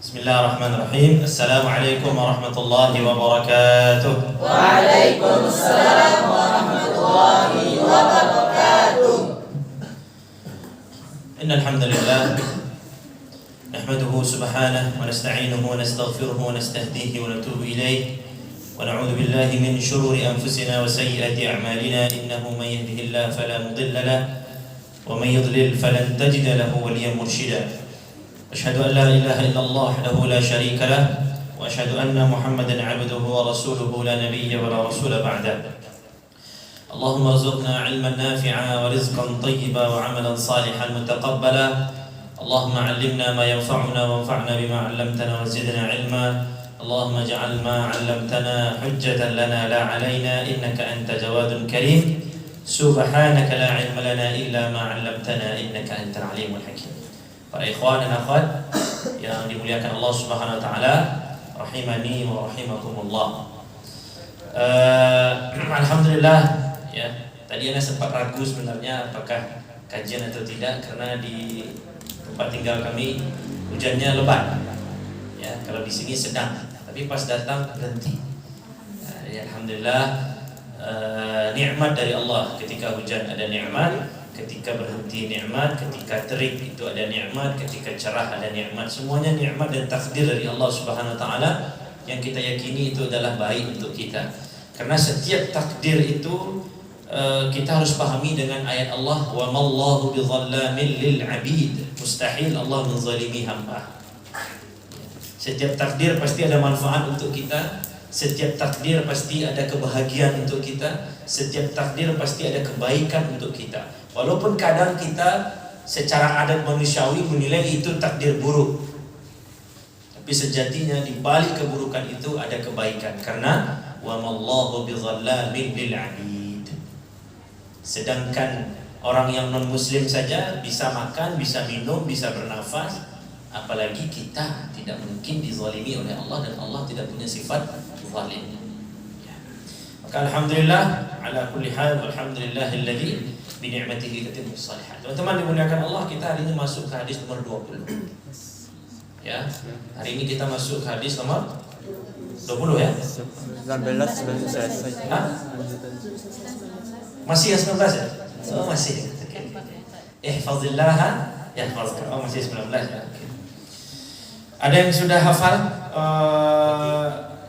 Bismillahirrahmanirrahim. Assalamualaikum warahmatullahi wabarakatuh. Waalaikumsalam warahmatullahi wabarakatuh. Innal hamdalillah nahmaduhu subhanahu wa nasta'inuhu wa nastaghfiruhu wa nastahdihi wa natubu ilayh wa na'udzu billahi min shururi anfusina wa sayyiati a'malina innahu man yahdihillahu fala mudilla lahu wa man yudlil falan tajida lahu waliyyan murshida. أشهد أن لا إله إلا الله وحده لا شريك له وأشهد أن محمدا عبده ورسوله لا نبي ولا رسول بعده. اللهم ارزقنا علما نافعا ورزقا طيبا وعملا صالحا متقبلا. اللهم علمنا ما ينفعنا وانفعنا بما علمتنا وزدنا علما. اللهم اجعل ما علمتنا حجة لنا لا علينا إنك أنت جواد كريم. سبحانك لا علم لنا إلا ما علمتنا إنك أنت العليم الحكيم. Para ikhwan dan akhwat yang dimuliakan Allah Subhanahu wa taala, rahimani wa rahimakumullah. Alhamdulillah ya. Tadi Anda sempat ragu sebenarnya apakah kajian atau tidak karena di tempat tinggal kami hujannya lebat. Ya, kalau di sini sedang, tapi pas datang berhenti. Ya, alhamdulillah nikmat dari Allah, ketika hujan ada nikmat, ketika berhenti nikmat, ketika terik itu ada nikmat, ketika cerah ada nikmat. Semuanya nikmat dan takdir dari Allah Subhanahu wa taala yang kita yakini itu adalah baik untuk kita. Karena setiap takdir itu kita harus pahami dengan ayat Allah, wa mallahu bidzallamin lil abid. Mustahil Allah menzalimi hamba. Setiap takdir pasti ada manfaat untuk kita. Setiap takdir pasti ada kebahagiaan untuk kita. Setiap takdir pasti ada kebaikan untuk kita. Walaupun kadang kita secara adat manusiawi menilai itu takdir buruk, tapi sejatinya di balik keburukan itu ada kebaikan. Karena wa mallahu bidzallamin lil abid. Sedangkan orang yang non muslim saja bisa makan, bisa minum, bisa bernafas, apalagi kita tidak mungkin dizalimi oleh Allah, dan Allah tidak punya sifat zalim. Maka alhamdulillah ala kulli hal, walhamdulillahilladzi bi ni'matihi tatimmus shalihat. Teman-teman dimuliakan Allah, kita hari ini masuk ke hadis nomor 20. Ya. Hari ini kita masuk ke hadis nomor 20 ya. 19 sudah selesai. Masih yang 19 ya? Oh, masih. Ihfazillah yahfazka. Oh, masih 19 ya. Ada yang sudah hafal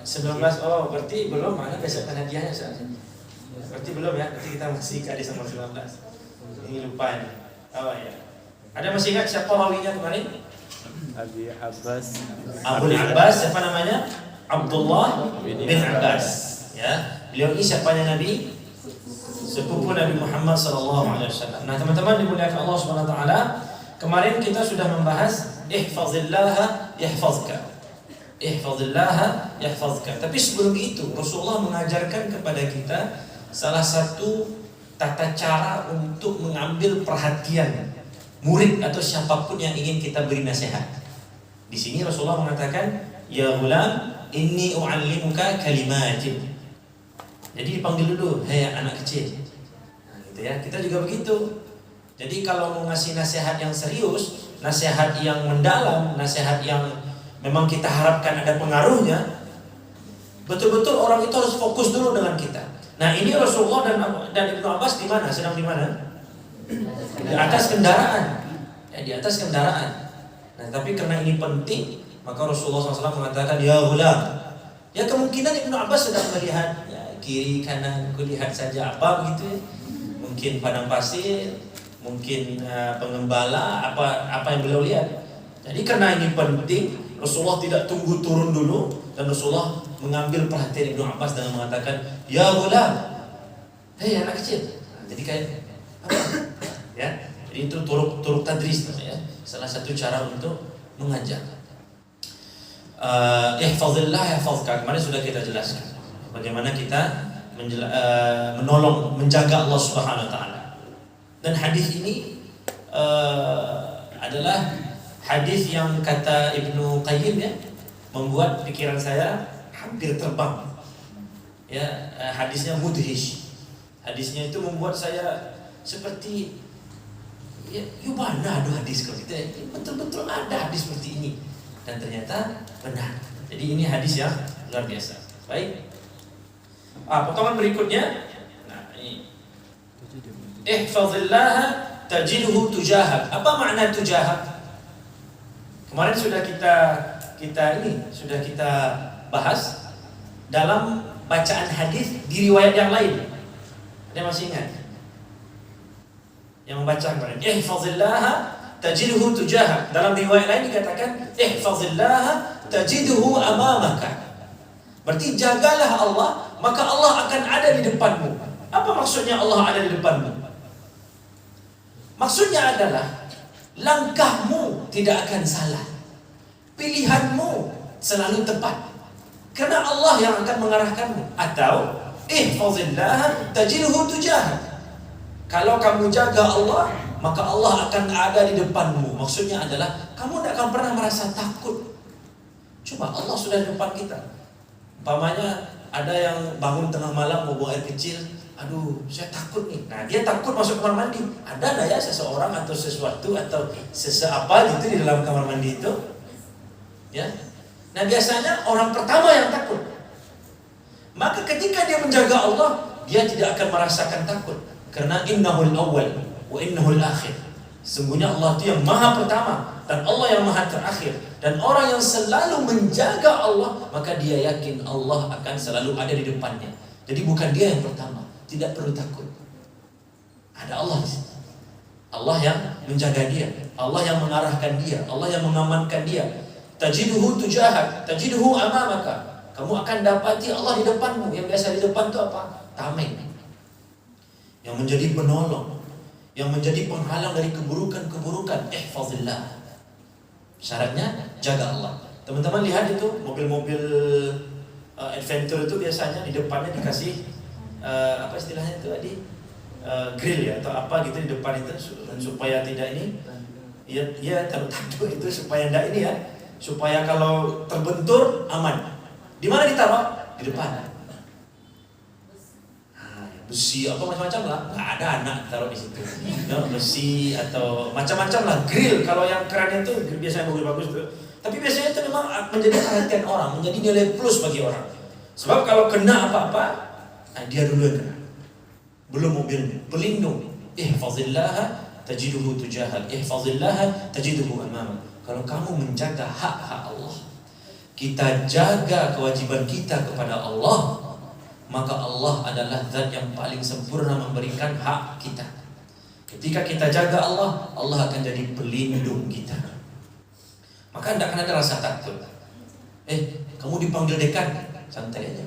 19? Oh, berarti belum. Mana besok hadiahnya soalnya. Berarti belum ya, berarti kita masih ke hadis nomor 19. Ini lupa ini. Oh ya. Ada masih ingat siapa rawinya kemarin? Abi Abbas. Abu Abbas, siapa namanya? Abdullah bin Abbas. Ya, beliau ini siapanya Nabi? Sepupu Nabi Muhammad SAW. Nah teman-teman dimuliakan Allah SWT, kemarin kita sudah membahas ihfazillaha yahfazka. Ihfazillaha yahfazka. Tapi sebelum itu Rasulullah mengajarkan kepada kita salah satu tata cara untuk mengambil perhatian murid atau siapapun yang ingin kita beri nasihat. Di sini Rasulullah mengatakan, ya ghulam, inni u'allimuka kalimatin. Jadi dipanggil dulu, hei anak kecil. Nah, gitu ya. Kita juga begitu. Jadi kalau mau ngasih nasihat yang serius, nasihat yang mendalam, nasihat yang memang kita harapkan ada pengaruhnya, betul-betul orang itu harus fokus dulu dengan kita. Nah ini Rasulullah dan Ibnu Abbas di mana? Sedang di mana? Di atas kendaraan. Ya, di atas kendaraan. Nah tapi karena ini penting, maka Rasulullah SAW mengatakan, ya ghulam. Ya kemungkinan Ibnu Abbas sedang melihat ya, kiri kanan, kulihat saja apa begitu ya. Mungkin padang pasir, mungkin pengembala, apa yang beliau lihat. Jadi karena ini penting, Rasulullah tidak tunggu turun dulu, dan Rasulullah mengambil perhatian Ibnu Abbas dengan mengatakan, ya ghulam, hei anak kecil. Nah, jadi kayak apa? Ya, jadi itu turuk tadris ya. Salah satu cara untuk mengajar. Ihfazillah yahfazka. Kemarin sudah kita jelaskan bagaimana kita menolong, menjaga Allah Subhanahu wa taala. Dan hadis ini adalah hadis yang kata Ibnu Qayyim ya, membuat pikiran saya hampir terbang. Ya, hadisnya mudhish. Hadisnya itu membuat saya seperti ya, mana ada hadis kalau kita betul-betul ada hadis seperti ini. dan ternyata benar. Jadi ini hadis yang luar biasa. Baik. Potongan berikutnya. Nah, ini. Ihfazillaha tajiduhu tujahak. Apa makna tujahak? Kemarin sudah kita bahas dalam bacaan hadis di riwayat yang lain. Ada masih ingat? Yang membaca kemarin, ihfazillaha tajiduhu tujahak. Dalam riwayat lain dikatakan ihfazillaha tajiduhu amamaka. Berarti jagalah Allah, maka Allah akan ada di depanmu. Apa maksudnya Allah ada di depanmu? Maksudnya adalah langkahmu tidak akan salah. Pilihanmu selalu tepat. Karena Allah yang akan mengarahkanmu. Atau ihfazillaha tajiduhu tujahak. Kalau kamu jaga Allah, maka Allah akan ada di depanmu. Maksudnya adalah kamu tidak akan pernah merasa takut. Coba Allah sudah di depan kita. Umpamanya ada yang bangun tengah malam mau buang air kecil, aduh saya takut nih. Nah dia takut masuk kamar mandi. Ada nggak ya seseorang atau sesuatu atau seseapa gitu di dalam kamar mandi itu? Ya. Nah biasanya orang pertama yang takut. Maka ketika dia menjaga Allah, dia tidak akan merasakan takut. Karena innahul awwal wa innahul akhir. Sesungguhnya Allah itu yang maha pertama dan Allah yang maha terakhir. Dan orang yang selalu menjaga Allah, maka dia yakin Allah akan selalu ada di depannya. Jadi bukan dia yang pertama, tidak perlu takut. Ada Allah di sini. Allah yang menjaga dia, Allah yang mengarahkan dia, Allah yang mengamankan dia. Tajiduhu tujahak, tajiduhu amamaka. Kamu akan dapati Allah di depanmu. Yang biasa di depan itu apa? Tameng. Yang menjadi penolong, yang menjadi penghalang dari keburukan-keburukan. Ihfazillah. Syaratnya jaga Allah. Teman-teman lihat itu mobil-mobil adventure itu biasanya di depannya dikasih apa istilahnya itu tadi, grill ya atau apa gitu di depan itu supaya tidak ini, ya taruh itu supaya tidak ini ya, supaya kalau terbentur aman. Di mana ditaruh? Di depan. Besi apa macam-macam lah, nggak ada anak taruh di situ. Ya, besi atau macam-macam lah, grill. Kalau yang keren itu biasanya mobil bagus tuh. Tapi biasanya itu memang menjadi perhatian orang, menjadi nilai plus bagi orang. Sebab kalau kena apa-apa, nah dia dulu yang kena. Belum mobilnya, pelindung. Ihfazillaha tajiduhu tujahak, ihfazillaha tajiduhu amama. Kalau kamu menjaga hak-hak Allah, kita jaga kewajiban kita kepada Allah, maka Allah adalah zat yang paling sempurna memberikan hak kita. Ketika kita jaga Allah, Allah akan jadi pelindung kita. Maka tidak akan ada rasa takut. Kamu dipanggil dekan, santai aja.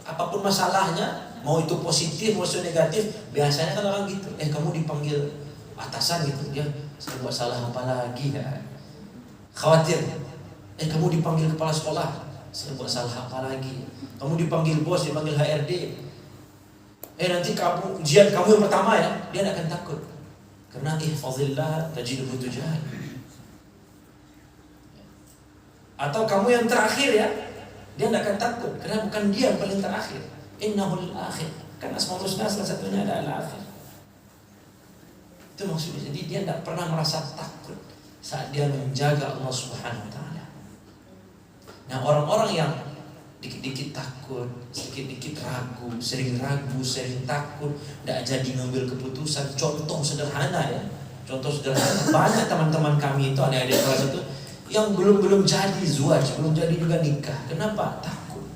Apapun masalahnya, mau itu positif, mau itu negatif, biasanya kan orang gitu. Kamu dipanggil atasan gitu, dia saya buat salah apa lagi ya? Khawatir. Kamu dipanggil kepala sekolah, saya buat salah apa lagi? Kamu dipanggil bos, dipanggil HRD. Nanti kamu ujian kamu yang pertama ya, dia tidak akan takut. Karena ihfazillah tajiduhu tujahak. Atau kamu yang terakhir ya, dia tidak akan takut karena bukan dia yang paling terakhir. Innahul akhir. Kan Asmaul Husna salah satunya adalah akhir. Itu maksudnya. Jadi dia tidak pernah merasa takut saat dia menjaga Allah Subhanahu wa taala. Nah, orang-orang yang dikit-dikit takut, sedikit-dikit ragu, sering takut, tidak jadi ngambil keputusan. Contoh sederhana ya, banyak teman-teman kami itu adik-adik kelas itu yang belum jadi zuaj, belum jadi juga nikah. Kenapa? Takut.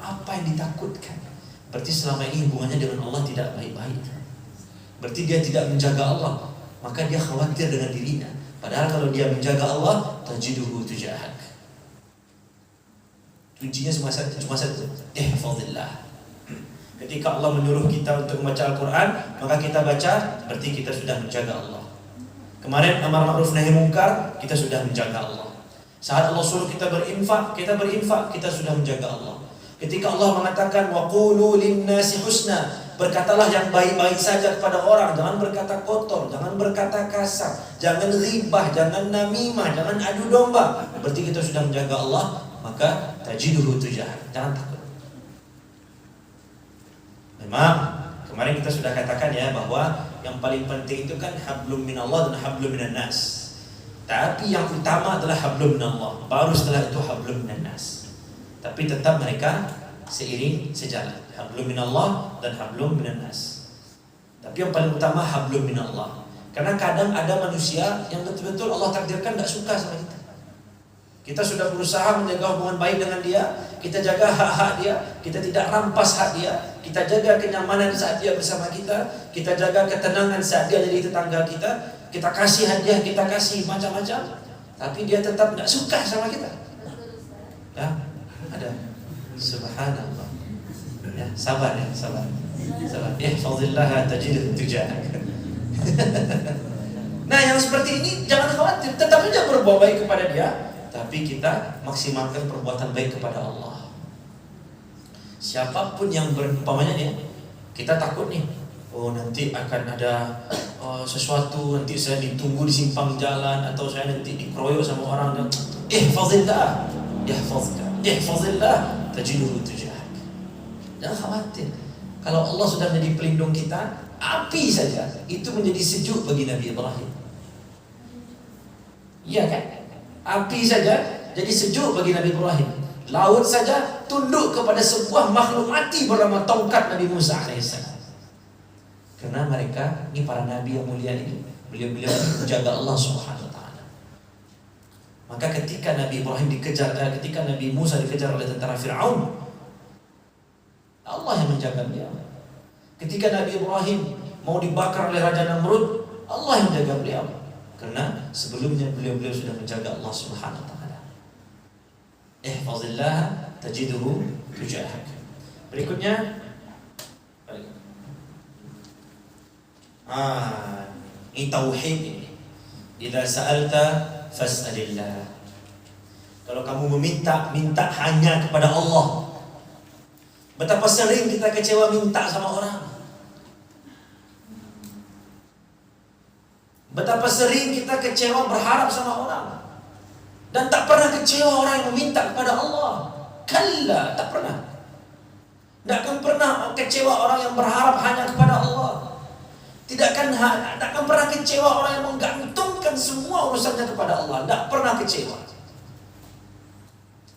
Apa yang ditakutkan? Berarti selama ini hubungannya dengan Allah tidak baik-baik. Berarti dia tidak menjaga Allah, maka dia khawatir dengan dirinya. Padahal kalau dia menjaga Allah, tajiduhu tujahak. Kuncinya cuma satu, ihfazillah. Ketika Allah menyuruh kita untuk membaca Al-Quran, maka kita baca, berarti kita sudah menjaga Allah. Kemarin amar ma'ruf nahi mungkar, kita sudah menjaga Allah. Saat Allah suruh kita berinfak, kita sudah menjaga Allah. Ketika Allah mengatakan waqulu linnasi husna, berkatalah yang baik-baik saja kepada orang, jangan berkata kotor, jangan berkata kasar, jangan ribah, jangan namimah, jangan adu domba. Berarti kita sudah menjaga Allah, maka tajiduhu tujahak. Jangan takut. Memang kemarin kita sudah katakan ya bahwa yang paling penting itu kan hablum minallah dan hablum minan nas. Tapi yang utama adalah hablum minallah, baru setelah itu hablum minannas. Tapi tetap mereka seiring sejalan, hablum minallah dan hablum minannas. Tapi yang paling utama hablum minallah. Karena kadang ada manusia yang betul-betul Allah takdirkan tidak suka sama kita. Kita sudah berusaha menjaga hubungan baik dengan dia, kita jaga hak-hak dia, kita tidak rampas hak dia, kita jaga kenyamanan saat dia bersama kita jaga ketenangan saat dia jadi tetangga kita kasih hadiah, kita kasih macam-macam, tapi dia tetap tidak suka sama kita. Ya, ada. Subhanallah. Ya, sabar. Ihfazillah tajidhu tujahak. Nah, yang seperti ini jangan khawatir, tetap saja berbuat baik kepada dia. Tapi kita maksimalkan perbuatan baik kepada Allah. Siapapun yang berumpamanya nih, kita takut nih, oh nanti akan ada sesuatu, nanti saya ditunggu di simpang jalan, atau saya nanti dikeroyok sama orang. Dan ihfazillah tajidhu tujahak. Jangan khawatir. Kalau Allah sudah menjadi pelindung kita, api saja itu menjadi sejuk bagi Nabi Ibrahim. Iya kan? Api saja jadi sejuk bagi Nabi Ibrahim. Laut saja tunduk kepada sebuah makhluk mati bernama tongkat Nabi Musa AS. Karena mereka ini para nabi yang mulia ini, beliau-beliau menjaga Allah Subhanahu Wa Taala. Maka ketika Nabi Ibrahim ketika Nabi Musa dikejar oleh tentara Fir'aun, Allah yang menjaga beliau. Ketika Nabi Ibrahim mau dibakar oleh Raja Namrud, Allah yang menjaga beliau. Karena sebelumnya beliau-beliau sudah menjaga Allah Subhanahu Wa Taala. Ihfazillah tajidhu tujahak. Berikutnya, ini tauhid ini. Idza sa'alta fas'alillah. Kalau kamu meminta, minta hanya kepada Allah. Betapa sering kita kecewa minta sama orang. Betapa sering kita kecewa berharap sama orang. Dan tak pernah kecewa orang yang meminta kepada Allah. Kalla, tak pernah. Tak akan pernah kecewa orang yang berharap hanya kepada Allah. Tak akan pernah kecewa orang yang menggantungkan semua urusannya kepada Allah. Tak pernah kecewa.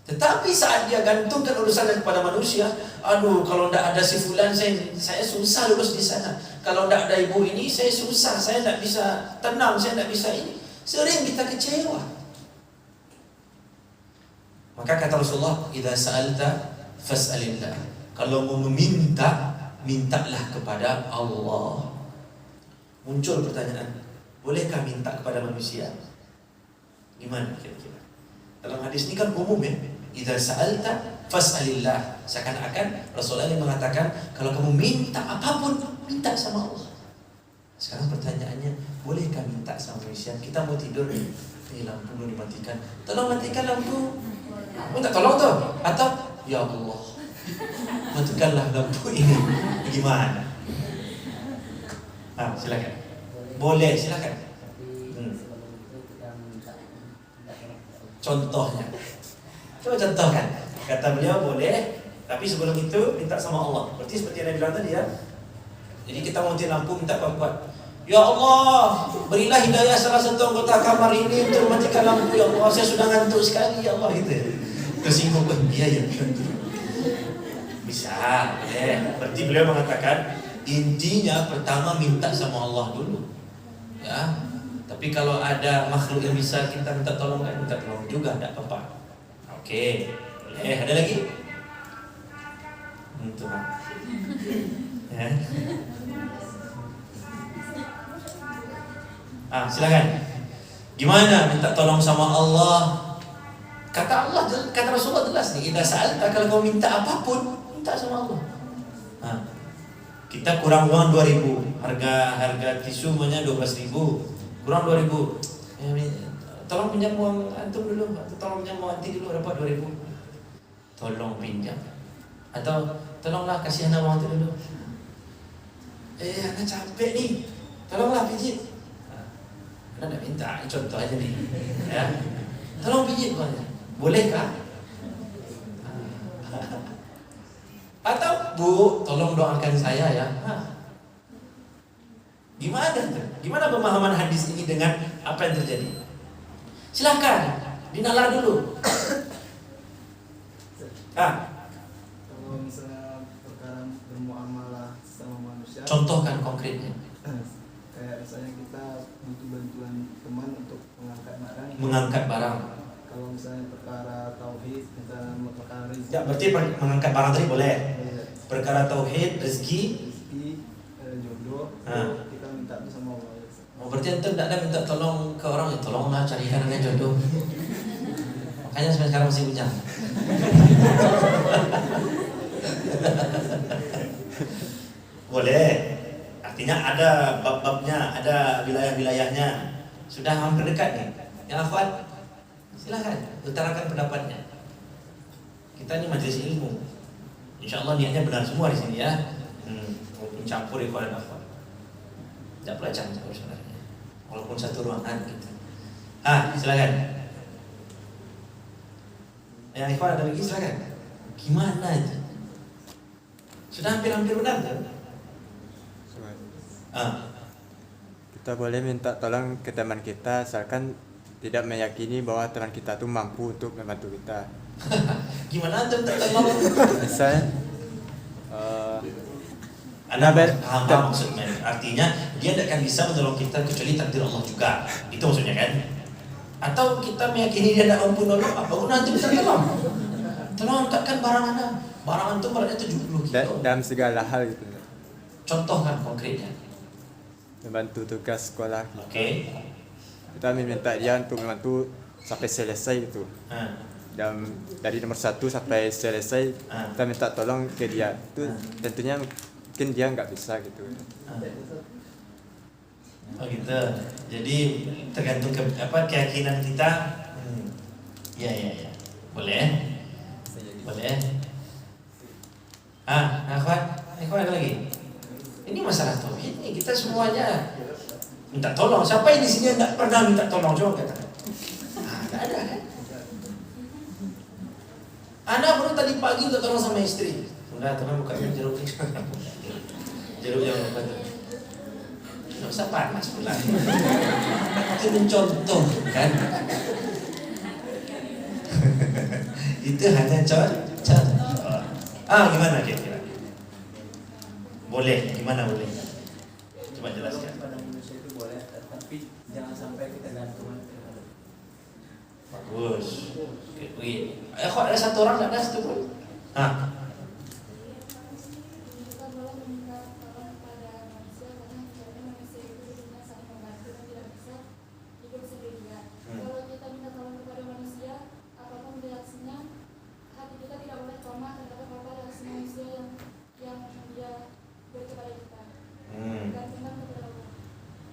Tetapi saat dia gantungkan urusannya kepada manusia, aduh kalau tidak ada si fulan saya susah lulus di sana. Kalau tidak ada ibu ini saya susah, saya tidak bisa tenang, saya tidak bisa ini. Sering kita kecewa. Maka kata Rasulullah, idza sa'alta fas'alillah. Kalau mau meminta, mintalah kepada Allah. Muncul pertanyaan, bolehkah minta kepada manusia? Gimana kira-kira? Dalam hadis ini kan umum ya. Idza sa'alta fas'alillah. Seakan-akan Rasulullah yang mengatakan kalau kamu minta apapun, minta sama Allah. Sekarang pertanyaannya, bolehkah minta sama manusia? Kita mau tidur nih, lampu belum dimatikan. Tolong matikan lampu. Minta tolong tuh. Atau ya Allah, matikanlah lampu ini. Gimana? Silakan. Boleh, silakan. Contohnya. Coba contohkan. Kata beliau boleh, tapi sebelum itu minta sama Allah. Berarti seperti yang Nabi bilang tadi ya. Jadi kita mau mati lampu, minta kuat-kuat. Ya Allah, berilah hidayah salah satu anggota kamar ini untuk mematikan lampu. Ya Allah, saya sudah ngantuk sekali. Ya Allah, gitu ya. Tersinggung pun. Iya. Bisa, boleh. Berarti beliau mengatakan intinya pertama minta sama Allah dulu. Ya. Tapi kalau ada makhluk yang bisa kita minta tolong, kan minta tolong juga, tidak apa-apa. Oke, boleh. Ada lagi? Untuk ya. Silakan. Gimana minta tolong sama Allah? Kata Allah, kata Rasulullah jelas nih. Idza sa'alta, kalau kau minta apapun, minta sama Allah. Kita kurang uang 2.000, harga tisu namanya 12.000, kurang 2.000. Tolong pinjam uang antum dulu, atau tolong pinjam uang anti dulu, dapat 2.000. Tolong pinjam, atau tolonglah kasih anak uang itu dulu. Anak capek nih, tolonglah pijit. Anak nak minta, contoh aja nih, ya. Tolong pijit uangnya, bolehkah? Atau Bu, tolong doakan saya ya. Gimana tuh? Gimana pemahaman hadis ini dengan apa yang terjadi? Silakan, dinalar dulu. Kalau misalnya perkara bermuamalah sama manusia, Contohkan konkretnya. kayak misalnya kita butuh bantuan teman untuk Mengangkat barang. Kalau misalnya perkara tauhid, misalnya perkara rezeki, Ya, berarti mengangkat barang tadi boleh. Perkara tauhid, rezeki. jodoh, kita minta itu sama Allah. Oh, berarti ente tidak ada minta tolong ke orang, ya tolonglah carikan anaknya jodoh. Makanya sampai sekarang masih bujang. Boleh. Artinya ada bab-babnya, ada wilayah-wilayahnya. Sudah hampir dekat nih. Ya akhwat, silakan utarakan pendapatnya. Kita ini majelis ilmu. Insyaallah niatnya benar semua di sini ya. Mencampur ikhwan dan akhwat. Tidak pelacak sebenarnya. Walaupun satu ruangan gitu. Silakan. Ya ikhwan ada lagi silakan. Gimana itu? Sudah hampir-hampir benar kan? Kita boleh minta tolong ke teman kita asalkan tidak meyakini bahwa teman kita tuh mampu untuk membantu kita. Gimana anda minta tolong? Misalnya Anda paham maksudnya? Artinya dia tidak akan bisa menolong kita kecuali takdir Allah juga. Itu maksudnya kan? Atau kita meyakini dia tidak mampu nolong, apa pun nanti bisa tolong. Tolong angkatkan barang anda. Barang itu beratnya 70 kilo. dalam segala hal gitu. Contohkan konkretnya. Membantu tugas sekolah. Oke. Kita minta dia untuk membantu sampai selesai gitu. Dan dari nomor 1 sampai selesai kita minta tolong ke dia. Itu tentunya mungkin dia nggak bisa gitu. Oh gitu. Jadi tergantung keyakinan kita. Ya. Boleh. Akhwat ada lagi. Ini masalah tauhid ini, kita semuanya minta tolong. Siapa yang di sini enggak pernah minta tolong? Coba katakan. Enggak ada kan? Anak baru tadi pagi minta tolong sama istri. Sudah, teman buka jeruk. Jeruk yang bukan. Enggak usah panas pula. Itu mencontoh kan? Itu hanya contoh. Gimana kira-kira? Boleh, gimana boleh? Coba jelaskan. Pada manusia itu boleh, tapi jangan sampai ketergantungan terhadap. Bagus. Oke. Kok ada satu orang tidak ada satu pun?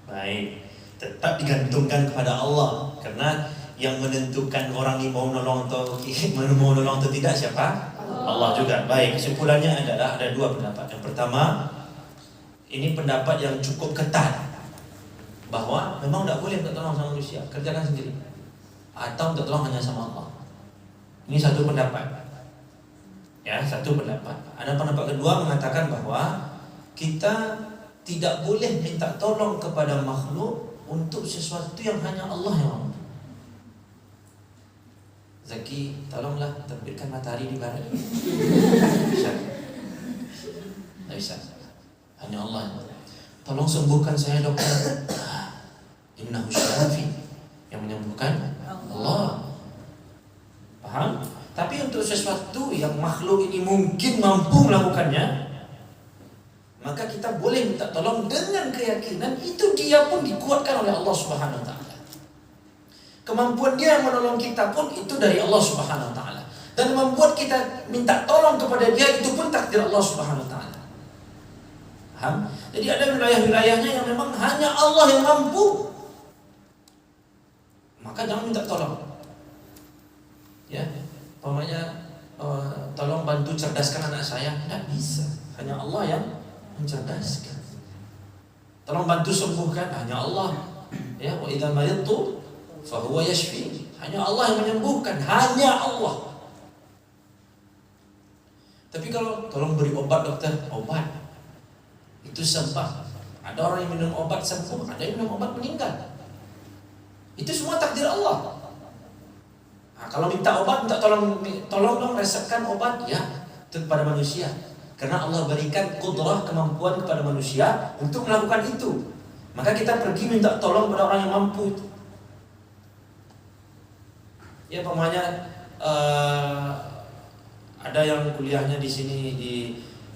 Baik, tetap digantungkan kepada Allah karena yang menentukan orang ini mau nolong atau tidak siapa? Allah juga. Baik, kesimpulannya adalah ada dua pendapat. Yang pertama, ini pendapat yang cukup ketat bahwa memang tidak boleh minta tolong sama manusia, kerjakan sendiri. Atau minta tolong hanya sama Allah. Ini satu pendapat. Ya, satu pendapat. Ada pendapat kedua mengatakan bahwa kita tidak boleh minta tolong kepada makhluk untuk sesuatu yang hanya Allah yang mampu. Zaki, tolonglah terbitkan matahari di barat. Bisa? Tidak bisa. Hanya Allah yang mampu. Tolong sembuhkan saya dokter. Innahu syafi. Yang menyembuhkan Allah. Paham? Tapi untuk sesuatu yang makhluk ini mungkin mampu melakukannya, maka kita boleh minta tolong dengan keyakinan itu dia pun dikuatkan oleh Allah Subhanahu wa taala. Kemampuan dia yang menolong kita pun itu dari Allah Subhanahu wa taala. Dan membuat kita minta tolong kepada dia itu pun takdir Allah Subhanahu wa taala. Paham? Jadi ada wilayah-wilayahnya yang memang hanya Allah yang mampu. Maka jangan minta tolong. Ya, umpamanya tolong bantu cerdaskan anak saya, tidak bisa. Hanya Allah yang mencerdaskan. Tolong bantu sembuhkan, hanya Allah. Ya, wa idza maridtu fa huwa yashfi. Hanya Allah yang menyembuhkan, hanya Allah. Tapi kalau tolong beri obat dokter, obat itu sebab. Ada orang yang minum obat sembuh, ada yang minum obat meninggal. Itu semua takdir Allah. Nah, kalau minta obat, minta tolong dong resepkan obat, ya itu kepada manusia. Karena Allah berikan kudrah, kemampuan kepada manusia untuk melakukan itu. Maka kita pergi minta tolong pada orang yang mampu. Ya pokoknya ada yang kuliahnya di sini di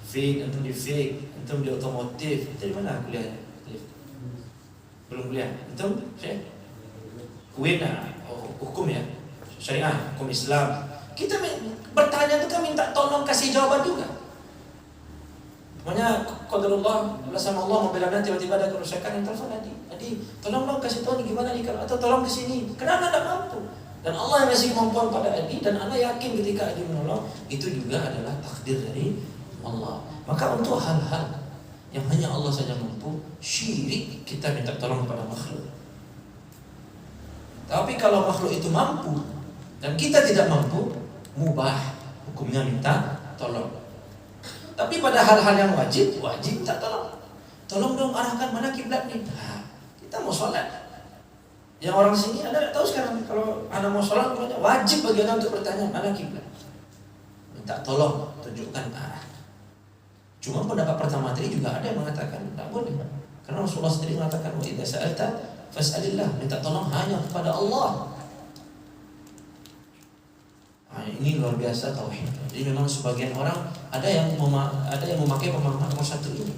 FIK, antum di FIK, antum di otomotif. Dari mana kuliahnya? Belum kuliah. Antum? UIN, hukum ya. Syariah, hukum Islam. Kita bertanya itu kan minta tolong kasih jawaban juga. Pokoknya qadarullah sama Allah membelanya tiba-tiba ada kerusakan yang telepon Adi, tolong dong kasih tahu nih gimana nih atau tolong ke sini. Karena Anda tidak mampu. Dan Allah yang ngasih kemampuan pada Adi dan Anda yakin ketika Adi menolong itu juga adalah takdir dari Allah. Maka untuk hal-hal yang hanya Allah saja mampu, syirik kita minta tolong kepada makhluk. Tapi kalau makhluk itu mampu dan kita tidak mampu, mubah hukumnya minta tolong. Tapi pada hal-hal yang wajib minta tolong. Tolong dong arahkan mana kiblat nih. Nah, kita mau sholat. Yang orang sini Anda tidak tahu sekarang kalau Anda mau sholat, wajib bagi Anda untuk bertanya mana kiblat. Minta tolong, tunjukkan arah. Cuma pendapat pertama tadi juga ada yang mengatakan tidak boleh. Karena Rasulullah sendiri mengatakan wa idza sa'alta fas'alillah, minta tolong hanya kepada Allah. Nah, ini luar biasa tauhid. Jadi memang sebagian orang ada yang memakai pemahaman nomor satu ini.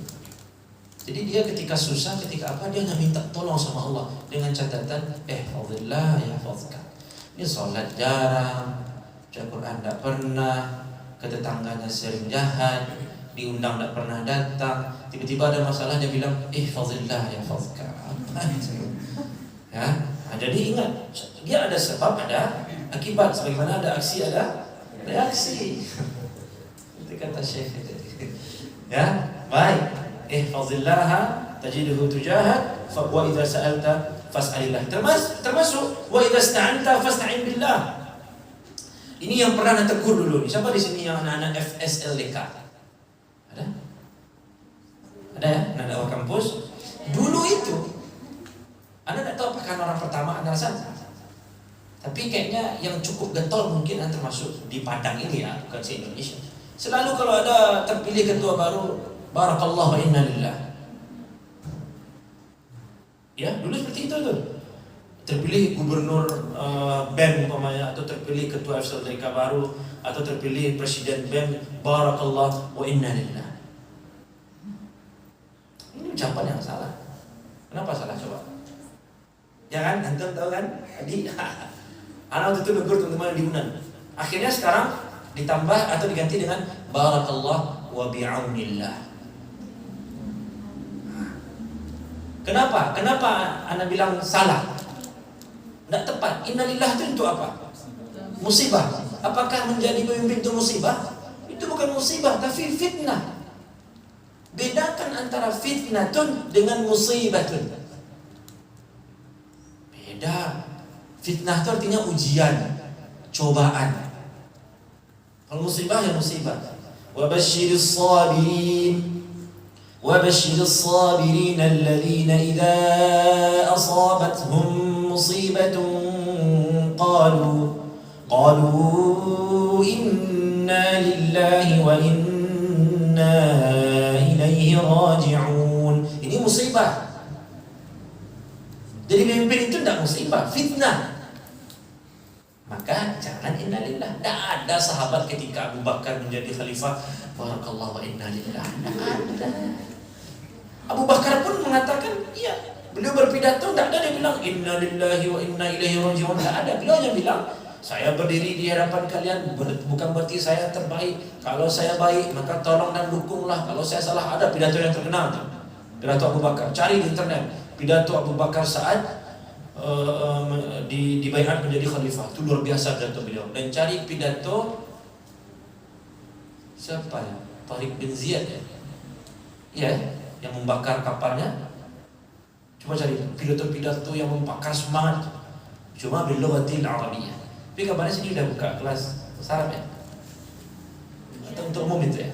Jadi dia ketika susah, ketika apa, dia hanya minta tolong sama Allah dengan catatan ihfazillah yahfazka. Ini sholat jarang, baca Quran tidak pernah, ke tetangganya sering jahat, diundang tidak pernah datang, tiba-tiba ada masalah dia bilang ihfazillah yahfazka. Apa itu? Ya, nah, jadi ingat, dia ada sebab, ada akibat. Sebagaimana ada aksi, ada reaksi. Itu kata Syekh tadi. Ya, baik. Ihfazillaha tajiduhu tujahak wa idza sa'alta fas'alillah. Termasuk wa idza ista'anta fasta'in billah. Ini yang pernah tegur dulu. Siapa di sini yang anak-anak FSLDK? Ada? Ada ya? Anak-anak kampus. Dulu itu Anda tidak tahu apakah orang pertama Anda rasa. Tapi kayaknya yang cukup getol mungkin Anda termasuk di Padang ini ya, bukan di Indonesia. Selalu kalau ada terpilih ketua baru, barakallahu wa inna lillah. Ya, dulu seperti itu tuh. Terpilih gubernur BEM umpamanya, atau terpilih ketua FSLDK baru, atau terpilih presiden BEM, barakallahu wa inna lillah. Ini ucapan yang salah. Kenapa salah coba? Ya kan, antum tahu kan? Jadi anak waktu itu negur teman-teman di Yunan. Akhirnya sekarang ditambah atau diganti dengan barakallah wa bi'aunillah. Kenapa? Kenapa Anda bilang salah? Tidak tepat. Innalillah itu untuk apa? Musibah. Apakah menjadi pemimpin itu musibah? Itu bukan musibah, tapi fitnah. Bedakan antara fitnatun dengan musibatun. Beda. Fitnah itu artinya ujian, cobaan. Kalau musibah ya musibah. Wa basyiris sabirin. Wa basyiris sabirin alladhina idza asabatuhum musibatun qalu inna lillahi wa inna ilaihi raji'un. Ini musibah. Jadi pemimpin itu tidak musibah, fitnah. Maka jangan innalillah. Tidak ada sahabat ketika Abu Bakar menjadi khalifah barakallahu wa innalillah. Tidak ada. Abu Bakar pun mengatakan, iya, beliau berpidato, tidak ada dia bilang innalillahi wa inna ilaihi raji'un. Tidak ada. Beliau hanya bilang, saya berdiri di hadapan kalian bukan berarti saya terbaik. Kalau saya baik maka tolong dan dukunglah. Kalau saya salah, ada pidato yang terkenal tuh. Pidato Abu Bakar, cari di internet. Pidato Abu Bakar saat dibaiat menjadi khalifah, itu luar biasa pidato beliau. Dan cari pidato siapa ya? Tariq bin Ziyad ya? Ya, yang membakar kapalnya. Coba cari pidato-pidato yang membakar semangat. Cuma bilogatil Arabiyah. Tapi kabarnya sini udah buka kelas Arab ya? Atau untuk umum itu ya?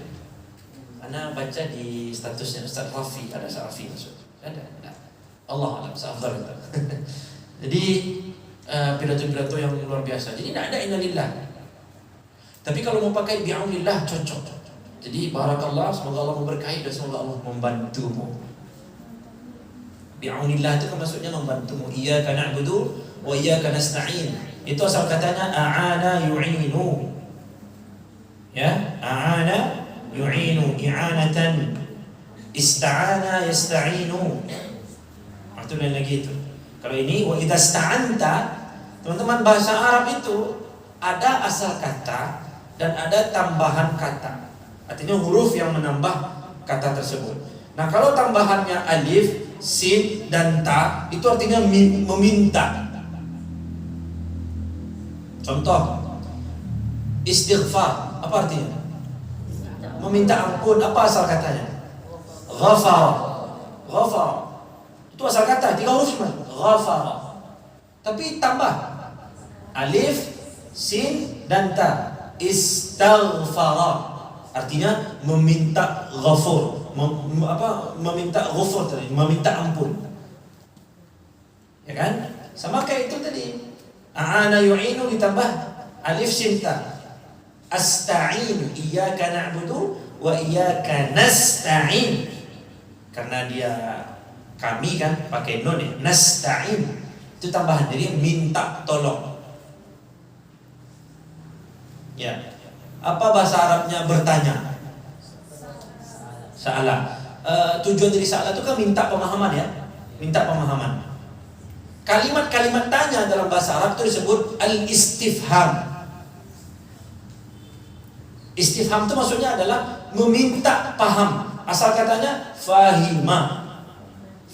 Ana baca di statusnya Ustaz Rafi, ada Rafi maksud. Ada. Allah alam, seafdal itu. Jadi pidato-pidato yang luar biasa. Jadi tidak ada innalillah. Tapi kalau mau pakai bi'aunillah cocok. Jadi barakallah, semoga Allah memberkahi dan semoga Allah membantumu. Bi'aunillah itu kan maksudnya membantumu. Iyyaka na'budu wa iyyaka nasta'in. Itu asal katanya a'ana yu'inu. Ya, a'ana yu'inu, i'anatan. Ista'ana yasta'inu. Maksudnya lagi itu. Kalau ini wa idza sta'anta, teman-teman, bahasa Arab itu ada asal kata dan ada tambahan kata. Artinya huruf yang menambah kata tersebut. Nah, kalau tambahannya alif, sin, dan ta, itu artinya meminta. Contoh, istighfar, apa artinya? Meminta ampun. Apa asal katanya? Ghafara. Ghafara. Itu asal kata, 3 huruf cuma. Ghafara. Tapi tambah alif, sin, dan ta. Istaghfara. Artinya meminta ghafur, meminta ghafur tadi, meminta ampun. Ya kan? Sama kayak itu tadi. A'ana yu'inu ditambah alif sin ta. Asta'inu, iyyaka na'budu wa iyyaka nasta'in. Karena dia kami kan pakai nun ya. Nasta'in. Itu tambahan, jadi minta tolong. Ya. Apa bahasa Arabnya bertanya? Sa'ala. Tujuan dari sa'ala itu kan minta pemahaman ya. Minta pemahaman. Kalimat-kalimat tanya dalam bahasa Arab itu disebut al-istifham. Istifham itu maksudnya adalah meminta paham. Asal katanya fahima.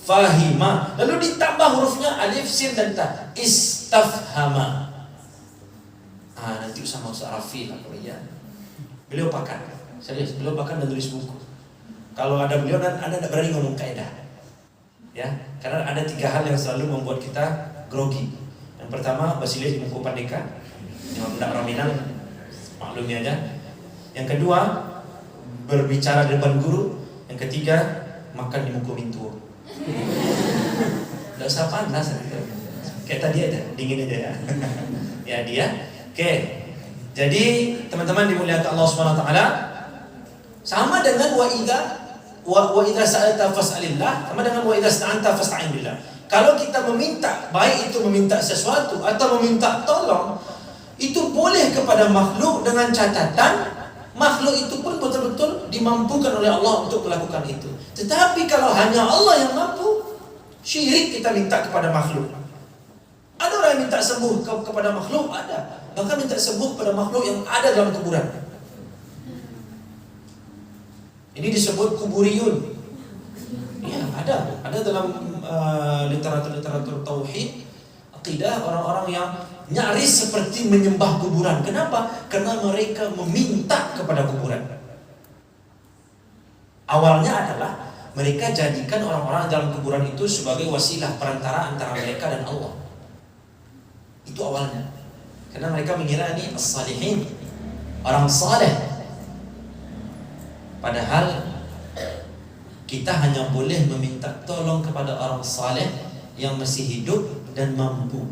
Fahima. Lalu ditambah hurufnya alif, sin, dan ta. Istafhama. Nanti sama Ustaz Rafi lah kalau iya. Beliau pakar, serius, beliau pakar dan tulis buku. Kalau ada beliau dan Anda tidak berani ngomong kaidah, ya, karena ada 3 hal yang selalu membuat kita grogi. Yang pertama, basilis di buku Pandeka, yang tidak orang Minang, maklumi aja. Yang kedua, berbicara di depan guru. Yang ketiga, makan di muka mintu. Tidak usah panas, kayak tadi aja, dingin aja ya. Ya dia, oke. Jadi teman-teman dimuliakan Allah Subhanahu wa taala, sama dengan wa idza sa'alta fas'alillah, sama dengan wa idza sta'anta fasta'in billah. Kalau kita meminta, baik itu meminta sesuatu atau meminta tolong, itu boleh kepada makhluk dengan catatan makhluk itu pun betul-betul dimampukan oleh Allah untuk melakukan itu. Tetapi kalau hanya Allah yang mampu, syirik kita minta kepada makhluk. Ada orang yang minta sembuh kepada makhluk, ada. Bahkan minta sembuh kepada makhluk yang ada dalam kuburan. Ini disebut kuburiyun. Ya, ada dalam literatur tauhid, akidah, orang-orang yang nyaris seperti menyembah kuburan. Kenapa? Karena mereka meminta kepada kuburan. Awalnya adalah mereka jadikan orang-orang dalam kuburan itu sebagai wasilah perantara antara mereka dan Allah. Itu awalnya. Karena mereka mengira ini as-salihin, orang saleh. Padahal kita hanya boleh meminta tolong kepada orang saleh yang masih hidup dan mampu.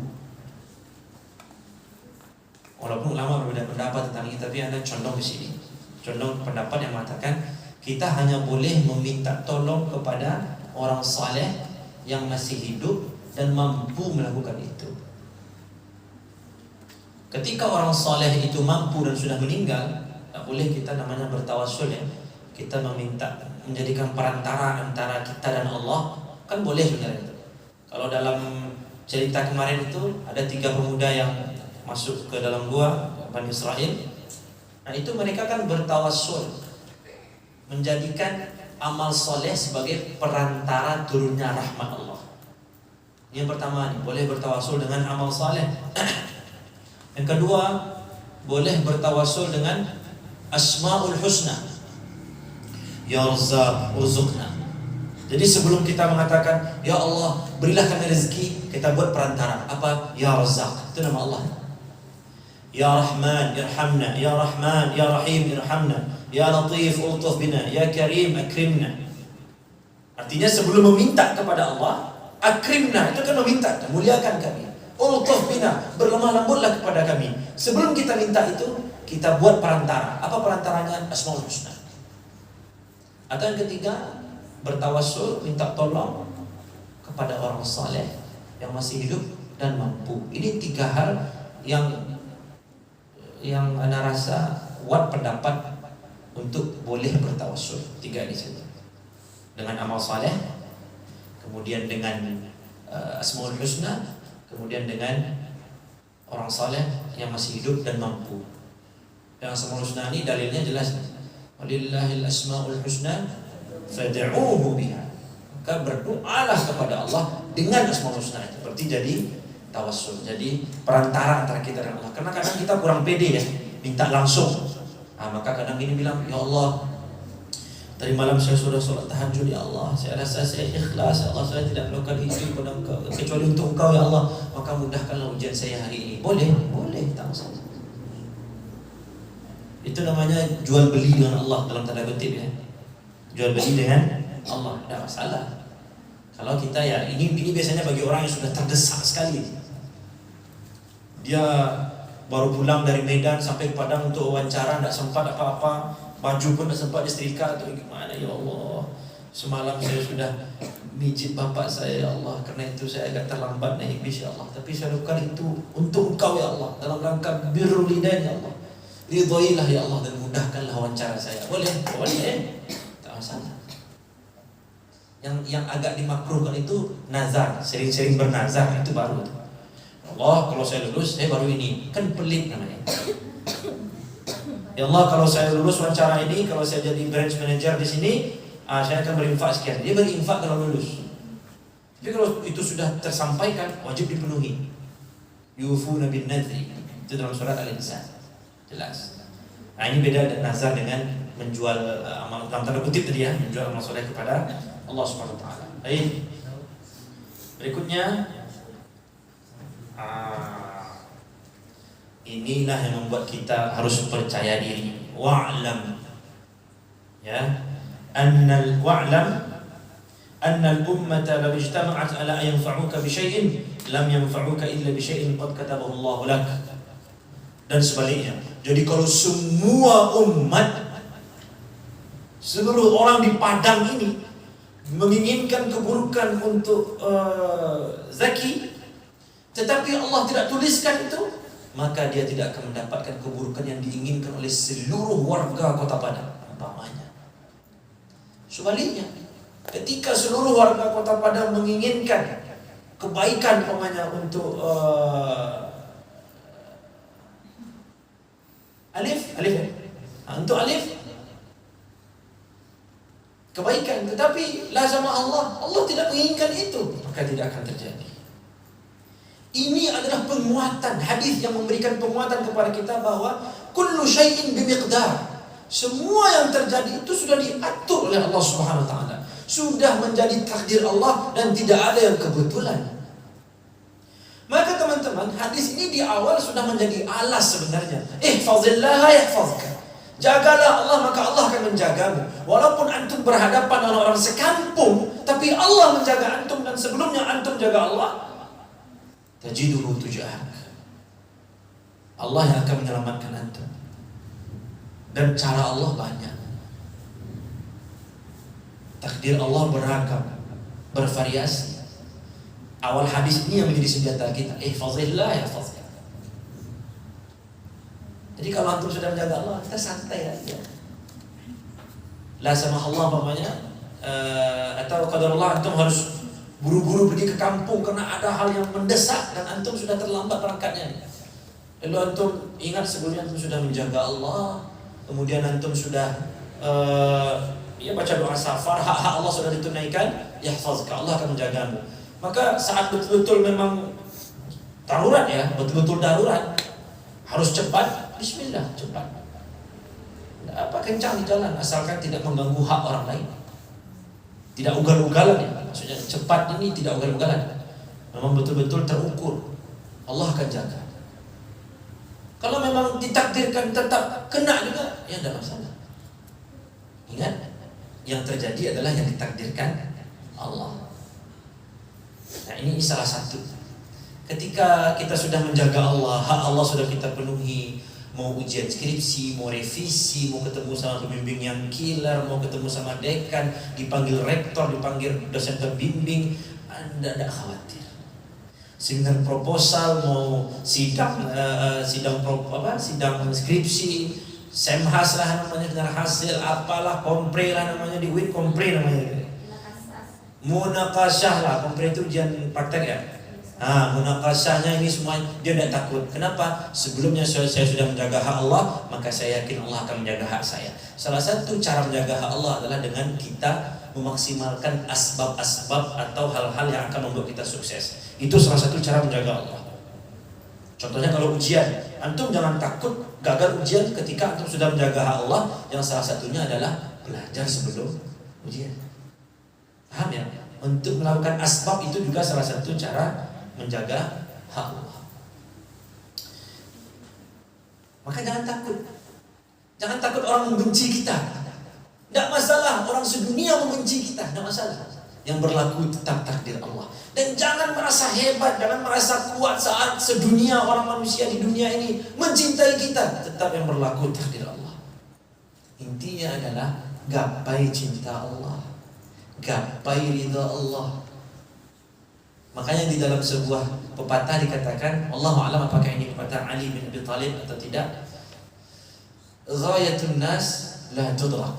Walaupun ulama berbeda pendapat tentang ini, tapi Anda condong di sini. Condong pendapat yang mengatakan kita hanya boleh meminta tolong kepada orang saleh yang masih hidup dan mampu melakukan itu. Ketika orang saleh itu mampu dan sudah meninggal, tak boleh kita namanya bertawassul ya. Kita meminta, menjadikan perantara antara kita dan Allah, kan boleh sebenarnya itu. Kalau dalam cerita kemarin itu ada 3 pemuda yang masuk ke dalam gua Bani Israel. Nah itu mereka kan bertawassul, menjadikan amal soleh sebagai perantara turunnya rahmat Allah. Yang pertama nih, boleh bertawassul dengan amal soleh. Yang kedua, boleh bertawassul dengan Asmaul Husna. Ya Razzaq urzuqna. Jadi sebelum kita mengatakan ya Allah berilah kami rezeki, kita buat perantara. Apa? Ya Razzaq, itu nama Allah. Ya Rahman irhamna, Ya Rahman, Ya Rahim irhamna, Ya Latif ultuf bina, Ya Karim akrimna. Artinya sebelum meminta kepada Allah, akrimna itu kan meminta, muliakan kami. Ultuf bina, berlemah lembutlah kepada kami. Sebelum kita minta itu, kita buat perantara. Apa perantaranya? Asmaul Husna. Atau yang ketiga, bertawassul, minta tolong kepada orang saleh yang masih hidup dan mampu. Ini 3 hal yang ana rasa kuat pendapat untuk boleh bertawassul. 3 ini saja. Dengan amal saleh, kemudian dengan Asmaul Husna, kemudian dengan orang saleh yang masih hidup dan mampu. Yang Asmaul Husna ini dalilnya jelas. Walillahil asmaul husna fad'uuhu biha. Maka berdoalah kepada Allah dengan Asmaul Husna. Seperti jadi tawassul, jadi perantara antara kita dan Allah. Karena kadang kita kurang pede ya, minta langsung. Maka kadang ini bilang, ya Allah, tadi malam saya sudah sholat tahajud, ya Allah, saya rasa saya ikhlas, ya Allah, saya tidak melakukan itu kepada Engkau kecuali untuk Engkau, ya Allah, maka mudahkanlah ujian saya hari ini. Boleh, tak masalah. Itu namanya jual beli dengan Allah dalam tanda kutip ya. Jual beli dengan Allah, tidak masalah. Kalau kita ya, ini biasanya bagi orang yang sudah terdesak sekali. Dia baru pulang dari Medan sampai ke Padang untuk wawancara, tidak sempat apa-apa, baju pun tidak sempat disetrika atau gimana, ya Allah. Semalam saya sudah mijit bapak saya, ya Allah, karena itu saya agak terlambat naik bis, ya Allah. Tapi saya lakukan itu untuk Engkau, ya Allah, dalam rangka birrul lidain, ya Allah. Ridhoilah ya Allah dan mudahkanlah wawancara saya. Boleh, tak masalah. Yang agak dimakruhkan itu nazar, sering-sering bernazar, itu baru itu. Allah, kalau saya lulus, saya baru ini. Kan pelit namanya. Ya Allah, kalau saya lulus wawancara ini, kalau saya jadi branch manager di sini, saya akan berinfak sekian. Dia berinfak kalau lulus. Tapi kalau itu sudah tersampaikan, wajib dipenuhi. Yufuna bin nadri. Itu dalam surat Al-Insan. Jelas. Nah, ini beda nazar dengan menjual amal, dalam tanda kutip tadi ya, menjual amal soleh kepada Allah Subhanahu wa taala. Baik. Berikutnya inilah yang membuat kita harus percaya diri. Wa'lam ya, wa'lam anna al-ummata law ijtama'at ala an yanfa'uka bi syai'in lam yanfa'uka illa bi syai'in qad katabahu Allah lak. Dan sebaliknya. Jadi kalau semua umat, seluruh orang di Padang ini menginginkan keburukan untuk Zaki, tetapi Allah tidak tuliskan itu, maka dia tidak akan mendapatkan keburukan yang diinginkan oleh seluruh warga kota Padang umpamanya. Sebaliknya, ketika seluruh warga kota Padang menginginkan kebaikan umpamanya untuk Alif untuk Alif kebaikan, tetapi la sama Allah tidak menginginkan itu, maka tidak akan terjadi. Ini adalah penguatan hadis yang memberikan penguatan kepada kita bahwa kullu syai'in bimiqdar. Semua yang terjadi itu sudah diatur oleh Allah Subhanahu wa taala. Sudah menjadi takdir Allah dan tidak ada yang kebetulan. Maka teman-teman, hadis ini di awal sudah menjadi alas sebenarnya. Ihfazillaha yahfazka. Jagalah Allah maka Allah akan menjagamu. Walaupun antum berhadapan dengan orang sekampung, tapi Allah menjaga antum dan sebelumnya antum jaga Allah. Tajiduhu tujahak. Allah yang akan menyelamatkan antum. Dan cara Allah banyak. Takdir Allah beragam, bervariasi. Awal hadis ini yang menjadi senjata kita. Ihfazillah yahfazka. Jadi kalau antum sudah menjaga Allah, kita santai aja. La sama Allah umpamanya, atau qadarullah antum harus buru-buru pergi ke kampung karena ada hal yang mendesak dan antum sudah terlambat berangkatnya. Lalu antum ingat sebelumnya antum sudah menjaga Allah, kemudian antum sudah baca doa safar, hak-hak Allah sudah ditunaikan, yahfazka, Allah akan menjagamu. Maka saat betul-betul memang darurat ya, betul-betul darurat, harus cepat, bismillah, cepat. Tidak apa kencang di jalan, asalkan tidak mengganggu hak orang lain. Tidak ugal-ugalan ya, maksudnya cepat ini tidak ugal-ugalan. Memang betul-betul terukur, Allah akan jaga. Kalau memang ditakdirkan tetap kena juga, ya tidak masalah. Ingat, yang terjadi adalah yang ditakdirkan Allah. Nah ini salah satu. Ketika kita sudah menjaga Allah, hak Allah sudah kita penuhi, mau ujian skripsi, mau revisi, mau ketemu sama pembimbing yang killer, mau ketemu sama dekan, dipanggil rektor, dipanggil dosen pembimbing, Anda tidak khawatir. Seminar proposal, mau sidang sidang skripsi, semhas lah namanya, dengan hasil apalah, kompre lah namanya, di WIN kompre namanya, munakasyah lah, kompre itu ujian praktek ya. Munakasyahnya ini semua dia tidak takut. Kenapa? Sebelumnya saya sudah menjaga hak Allah, maka saya yakin Allah akan menjaga hak saya. Salah satu cara menjaga hak Allah adalah dengan kita memaksimalkan asbab-asbab atau hal-hal yang akan membuat kita sukses. Itu salah satu cara menjaga Allah. Contohnya kalau ujian, antum jangan takut gagal ujian ketika antum sudah menjaga hak Allah. Yang salah satunya adalah belajar sebelum ujian. Paham ya? Untuk melakukan asbab itu juga salah satu cara menjaga hak Allah. Maka jangan takut. Jangan takut orang membenci kita. Tidak masalah orang sedunia membenci kita, tidak masalah. Yang berlaku tetap takdir Allah. Dan jangan merasa hebat, jangan merasa kuat saat sedunia orang manusia di dunia ini mencintai kita. Tetap yang berlaku takdir Allah. Intinya adalah gapai cinta Allah, gapai ridha Allah. Makanya di dalam sebuah pepatah dikatakan, Allahu a'lam apakah ini pepatah Ali bin Abi Thalib atau tidak, ghayatun nas la tudrak.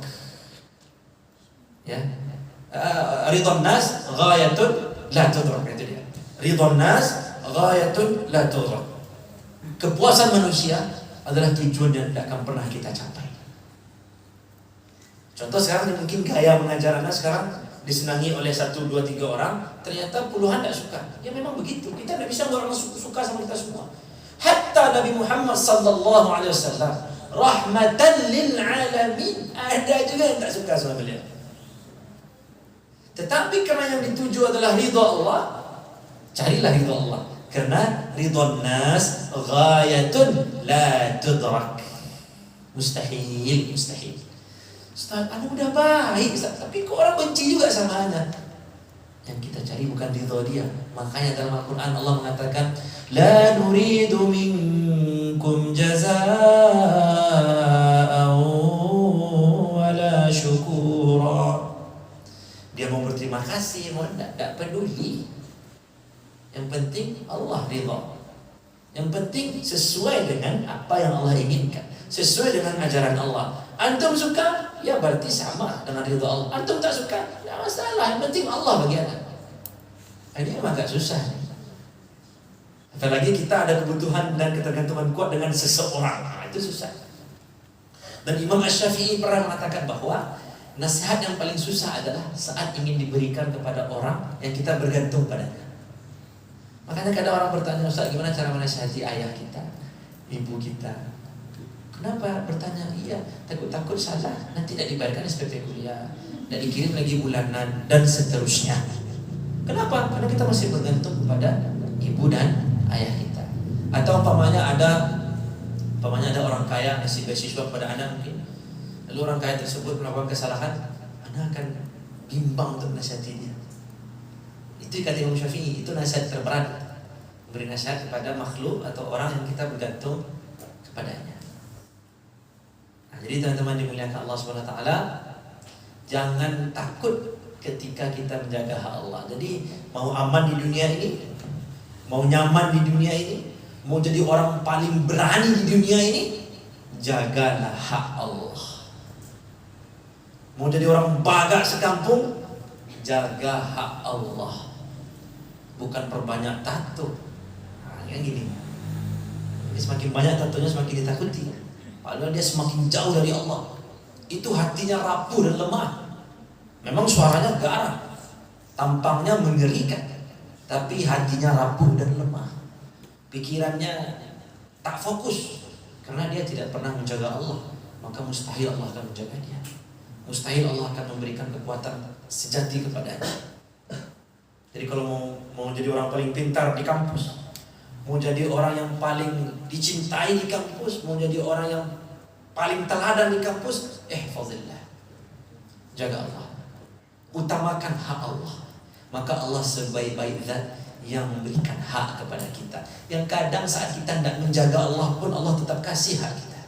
Ya. Ridwan nas ghayatun la tudrak, itu dia. Ridwan nas ghayatun la tudrak. Kepuasan manusia adalah tujuan yang tidak akan pernah kita capai. Contoh sekarang mungkin gaya mengajar anak sekarang disenangi oleh 1, 2, 3 orang, ternyata puluhan tidak suka. Ya memang begitu. Kita tidak bisa orang suka sama kita semua. Hatta Nabi Muhammad sallallahu alaihi wasallam rahmatan lil alamin, ada juga yang tak suka sama beliau. Tetapi karena yang dituju adalah ridha Allah, carilah ridha Allah. Karena ridha nas ghayatun la tudrak. Mustahil. Ustaz, aku udah baik Ustaz, tapi kok orang benci juga sama anak. Yang kita cari bukan ridha dia. Makanya dalam Al-Quran Allah mengatakan, la nuridu minkum jazaa'an wala syukura. Dia mau berterima kasih, mau tidak peduli. Yang penting Allah ridha. Yang penting sesuai dengan apa yang Allah inginkan, sesuai dengan ajaran Allah. Antum suka, ya berarti sama dengan ridha Allah. Antum tak suka, tidak masalah. Yang penting Allah bagi anda. Ini memang agak susah. Apalagi kita ada kebutuhan dan ketergantungan kuat dengan seseorang, itu susah. Dan Imam Asy-Syafi'i pernah mengatakan bahwa nasihat yang paling susah adalah saat ingin diberikan kepada orang yang kita bergantung padanya. Makanya kadang orang bertanya, Ustaz, gimana cara menasihati ayah kita, ibu kita? Kenapa bertanya? Iya, takut-takut salah, nanti tidak dibayarkan SPP kuliah, tidak dikirim lagi bulanan, dan seterusnya. Kenapa? Karena kita masih bergantung kepada ibu dan ayah kita. Atau umpamanya ada orang kaya ngasih beasiswa kepada anak mungkin, lalu orang kaya tersebut melakukan kesalahan, anak akan bimbang untuk menasihati dia. Itu kata Imam Syafi'i, itu nasihat terberat, beri nasihat kepada makhluk atau orang yang kita bergantung kepadanya. Jadi teman-teman dimuliakan Allah Subhanahu wa taala, jangan takut ketika kita menjaga hak Allah. Jadi mau aman di dunia ini, mau nyaman di dunia ini, mau jadi orang paling berani di dunia ini, jagalah hak Allah. Mau jadi orang bagak sekampung, jaga hak Allah. Bukan perbanyak tato. Yang gini. Semakin banyak tatonya semakin ditakuti. Padahal dia semakin jauh dari Allah. Itu hatinya rapuh dan lemah. Memang suaranya garang, tampangnya mengerikan, tapi hatinya rapuh dan lemah. Pikirannya tak fokus, karena dia tidak pernah menjaga Allah. Maka mustahil Allah akan menjaga dia. Mustahil Allah akan memberikan kekuatan sejati kepadanya. Jadi kalau mau jadi orang paling pintar di kampus, mau jadi orang yang paling dicintai di kampus, mau jadi orang yang paling teladan di kampus, fadillah, jaga Allah, utamakan hak Allah. Maka Allah sebaik-baik zat yang memberikan hak kepada kita. Yang kadang saat kita tidak menjaga Allah pun Allah tetap kasih hak kita.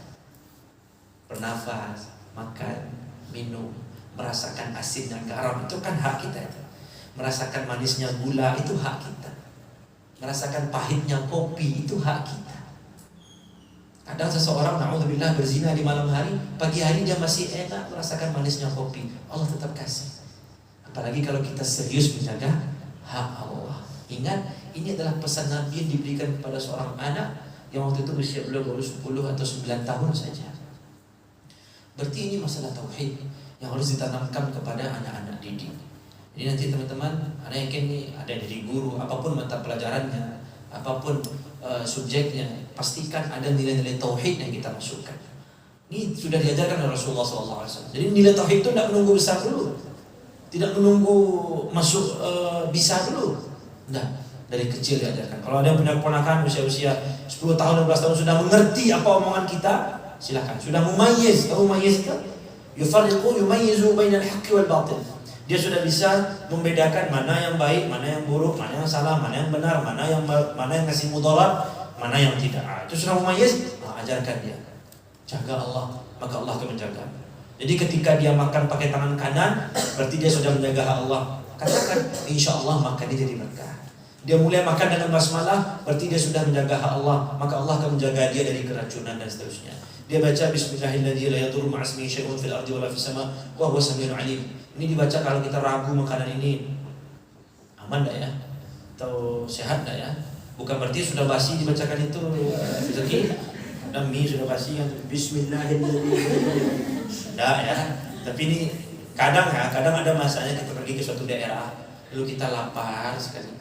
Bernafas, makan, minum, merasakan asinnya garam, itu kan hak kita itu. Merasakan manisnya gula, itu hak kita. Merasakan pahitnya kopi, itu hak kita. Kadang seseorang na'udzubillah berzina di malam hari, pagi hari dia masih enak merasakan manisnya kopi. Allah tetap kasih. Apalagi kalau kita serius menjaga hak Allah. Ingat, ini adalah pesan Nabi yang diberikan kepada seorang anak yang waktu itu usia beliau baru 10 atau 9 tahun saja. Berarti ini masalah tauhid yang harus ditanamkan kepada anak-anak didik. Jadi nanti teman-teman, ada yakin nih, ada dari guru, apapun mata pelajarannya, apapun subjeknya, pastikan ada nilai-nilai tauhid yang kita masukkan. Ini sudah diajarkan oleh Rasulullah SAW. Jadi nilai tauhid itu tidak menunggu besar dulu, tidak menunggu masuk bisa dulu. Nah, dari kecil diajarkan. Kalau ada yang punya keponakan usia-usia 10 tahun, 12 tahun sudah mengerti apa omongan kita, silakan. Sudah mumayyiz, kamu mumayyiz kan? Yumayyizu bainal haqqi wal batil. Dia sudah bisa membedakan mana yang baik, mana yang buruk, mana yang salah, mana yang benar, mana yang ngasih mudarat, mana yang tidak. Itu sudah mumayyiz, ajarkan dia. Jaga Allah, maka Allah akan menjaga. Jadi ketika dia makan pakai tangan kanan, berarti dia sudah menjaga hak Allah. Katakan, insya Allah makan dia jadi berkah. Dia mulai makan dengan basmalah, berarti dia sudah menjaga hak Allah, maka Allah akan menjaga dia dari keracunan dan seterusnya. Dia baca Bismillahirrahmanirrahim la yadurru ma'asmihi syai'un fil ardi wala fis sama' wa huwa samiul alim. Ini dibaca kalau kita ragu makanan ini aman enggak ya? Atau sehat enggak ya? Bukan berarti sudah basi dibacakan itu rezeki. Dan mie sudah basi kan Bismillahirrahmanirrahim. Enggak ya. Tapi ini kadang ada masanya kita pergi ke suatu daerah, lalu kita lapar sekali.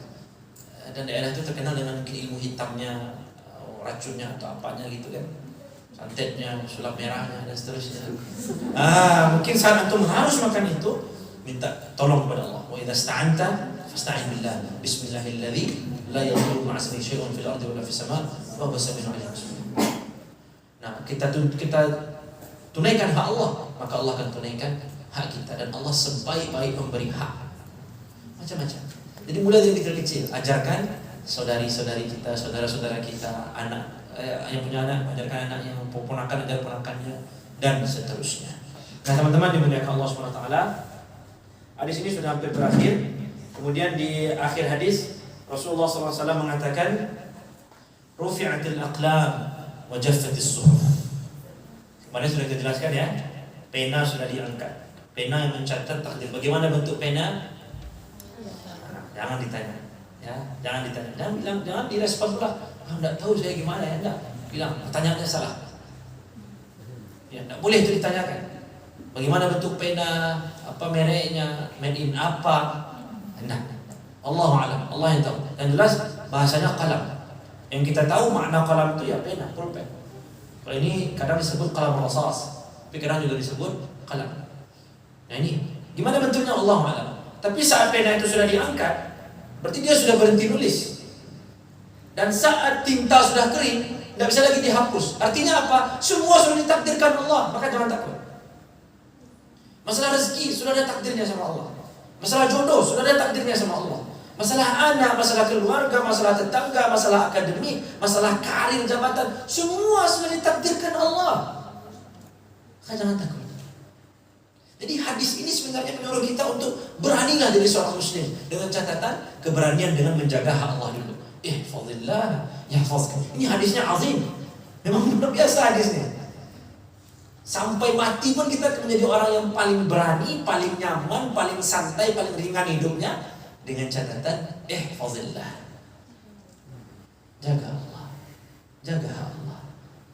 Dan daerah itu terkenal dengan ilmu hitamnya, racunnya atau apanya gitu kan. Santetnya, sulap merahnya dan seterusnya. Mungkin saat antum harus makan itu, minta tolong kepada Allah. Wa idza sta'anta fasta'in billah. Bismillahirrahmanirrahim. La yadurru ma'asmihi syai'un fil ardi wala fis sama' wa huwa samiul alim. Nah, kita tunaikan hak Allah, maka Allah akan tunaikan hak kita, dan Allah sebaik-baik memberi hak. Macam-macam. Jadi mulai dari kecil, ajarkan saudari-saudari kita, saudara-saudara kita, anak yang punya anak, ajarkan anaknya, ponakan ajar ponakannya, dan seterusnya. Nah teman-teman dimuliakan Allah SWT, hadis ini sudah hampir berakhir. Kemudian di akhir hadis Rasulullah SAW mengatakan, rufi'atil aqlam wa jaffatis suhuf. Kemarin sudah kita jelaskan ya, pena sudah diangkat, pena yang mencatat takdir. Bagaimana bentuk pena? Jangan ditanya, ya, jangan ditanya, jangan bilang, jangan direspon pula. Enggak tahu saya gimana ya, enggak. Bilang pertanyaannya salah. Ya, enggak boleh itu ditanyakan. Bagaimana bentuk pena, apa mereknya, made in apa? Enggak. Allahu a'lam, Allah yang tahu. Dan jelas bahasanya qalam. Yang kita tahu makna qalam itu ya pena, pulpen. Kalau ini kadang disebut qalam rasas, tapi kadang juga disebut qalam. Nah ini gimana bentuknya Allahu a'lam. Tapi saat pena itu sudah diangkat, berarti dia sudah berhenti nulis. Dan saat tinta sudah kering, tidak bisa lagi dihapus. Artinya apa? Semua sudah ditakdirkan Allah, maka jangan takut. Masalah rezeki sudah ada takdirnya sama Allah. Masalah jodoh sudah ada takdirnya sama Allah. Masalah anak, masalah keluarga, masalah tetangga, masalah akademik, masalah karir, jabatan, semua sudah ditakdirkan Allah. Maka jangan takut. Jadi hadis ini sebenarnya menyuruh kita untuk beranilah jadi seorang muslim, dengan catatan keberanian dengan menjaga hak Allah dulu. Ihfazillah yahfazka. Ini hadisnya azim. Memang luar biasa hadisnya. Sampai mati pun kita menjadi orang yang paling berani, paling nyaman, paling santai, paling ringan hidupnya, dengan catatan ihfazillah. Jaga Allah. Jaga hak Allah.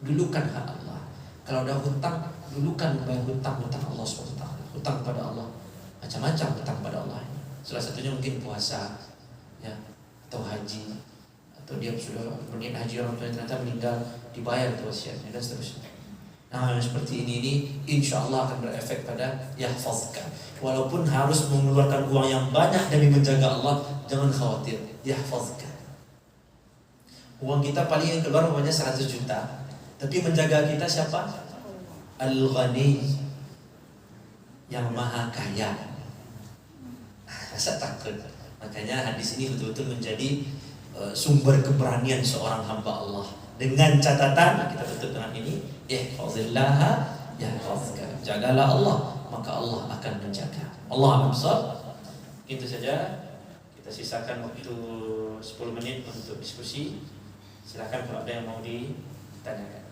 Dulukan hak Allah. Kalau ada hutang, dulukan membayar hutang-hutang Allah SWT. Hutang kepada Allah. Macam-macam hutang kepada Allah. Salah satunya mungkin puasa, ya, atau haji, atau dia sudah berniat haji, orang tua ternyata meninggal, dibayar itu wasiatnya dan seterusnya. Nah yang seperti ini insya Allah akan berefek pada yahfazka. Walaupun harus mengeluarkan uang yang banyak demi menjaga Allah, jangan khawatir, yahfazka. Uang kita paling yang keluar uangnya 100 juta, tapi menjaga kita siapa? Al-Ghani, yang maha kaya. Rasa takut. Makanya hadis ini betul-betul menjadi sumber keberanian seorang hamba Allah. Dengan catatan kita tutup dengan ini, ihfazillaha yahfazka. Jagalah Allah, maka Allah akan menjaga. Allah amsal. Itu saja. Kita sisakan waktu 10 menit untuk diskusi. Silakan kalau ada yang mau ditanyakan.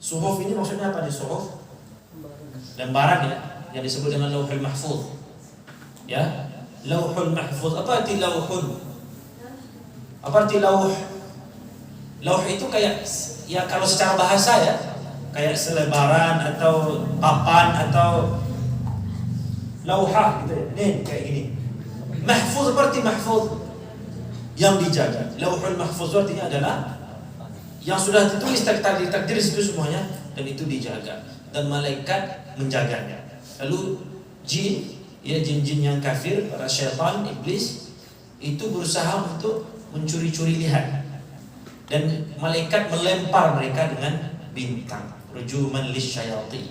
Suhuf ini maksudnya apa nih suhuf? Lembaran ya, yang disebut dengan Lauhul Mahfuz. Ya, Lauhul Mahfuz. Apa arti lauhun? Apa arti lauh? Lauh itu kayak, ya kalau secara bahasa ya, kayak selebaran atau papan atau lauhah gitu ya. Nih kayak gini. Mahfuz seperti mahfuz, yang dijaga. Lauhul Mahfuz artinya adalah yang sudah ditulis takdir situ semuanya, dan itu dijaga, dan malaikat menjaganya. Lalu jin, ya jin-jin yang kafir, para syaitan, iblis, itu berusaha untuk mencuri-curi lihat, dan malaikat melempar mereka dengan bintang, rujuman lisyayatin.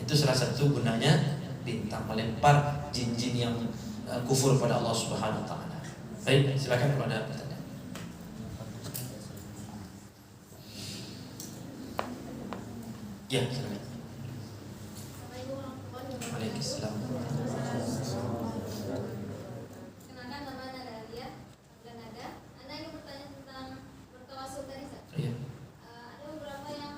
Itu salah satu gunanya bintang, melempar jin-jin yang kufur pada Allah Subhanahu wa taala. Baik, silakan kalau ada pertanyaan. Ya, silakan. Waalaikumsalam. Kenalkan nama Nadalia dan Nada. Anda ingin bertanya tentang bertawasul tadi, Ustaz? Iya. Ada beberapa yang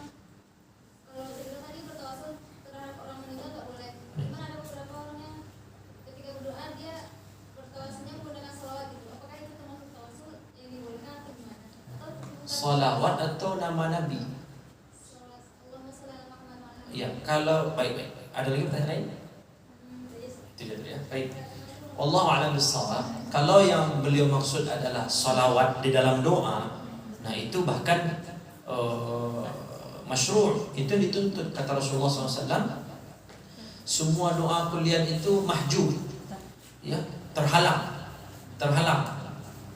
kalau dibilang tadi bertawasul terhadap orang meninggal nggak boleh. Cuman ada beberapa orang yang ketika berdoa dia bertawasulnya menggunakan salawat gitu. Apakah itu termasuk tawasul yang dibolehkan atau gimana? Atau Salawat atau nama Nabi? salawat Allahumma shalli ala Muhammad wa ala alihi. Ya, kalau baik. Ada lagi pertanyaan lain? Tidak ya. Baik. Wallahu a'lam bishawab. Kalau yang beliau maksud adalah salawat di dalam doa, nah itu bahkan masyru', itu dituntut kata Rasulullah SAW. Semua doa kalian itu mahjub, ya, terhalang,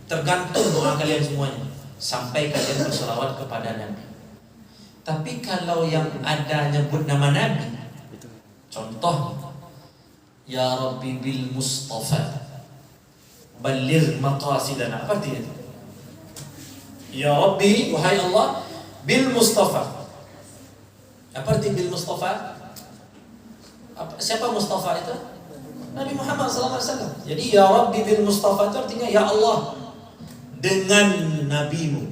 tergantung doa kalian semuanya sampai kalian bersalawat kepada Nabi. Tapi kalau yang ada nyebut nama Nabi, contoh, Ya Rabbi bil Mustafa Baligh maqasidana. Apa artinya itu? Ya Rabbi, wahai Allah, bil Mustafa. Apa arti bil Mustafa? Siapa Mustafa itu? Nabi Muhammad SAW. Jadi Ya Rabbi bil Mustafa itu artinya Ya Allah, dengan Nabimu,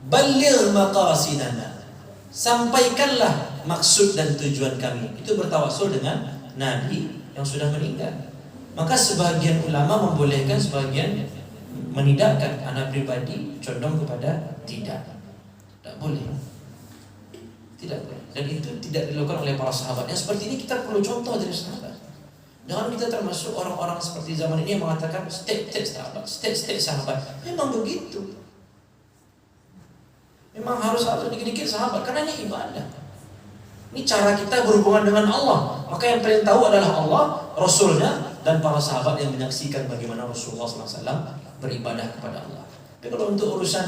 Baligh maqasidana, sampaikanlah maksud dan tujuan kami. Itu bertawasul dengan Nabi yang sudah meninggal. Maka sebagian ulama membolehkan, sebagian menidakkan. Anak pribadi condong kepada tidak boleh. Tidak boleh. Dan itu tidak dilakukan oleh para sahabat. Yang seperti ini kita perlu contoh dari sahabat. Jangan kita termasuk orang-orang seperti zaman ini yang mengatakan step sahabat. Memang begitu. Memang harus dikit-dikit sahabat, karena ini ibadah. Ini cara kita berhubungan dengan Allah. Maka yang paling tahu adalah Allah, Rasulnya, dan para sahabat yang menyaksikan bagaimana Rasulullah SAW beribadah kepada Allah. Tapi kalau untuk urusan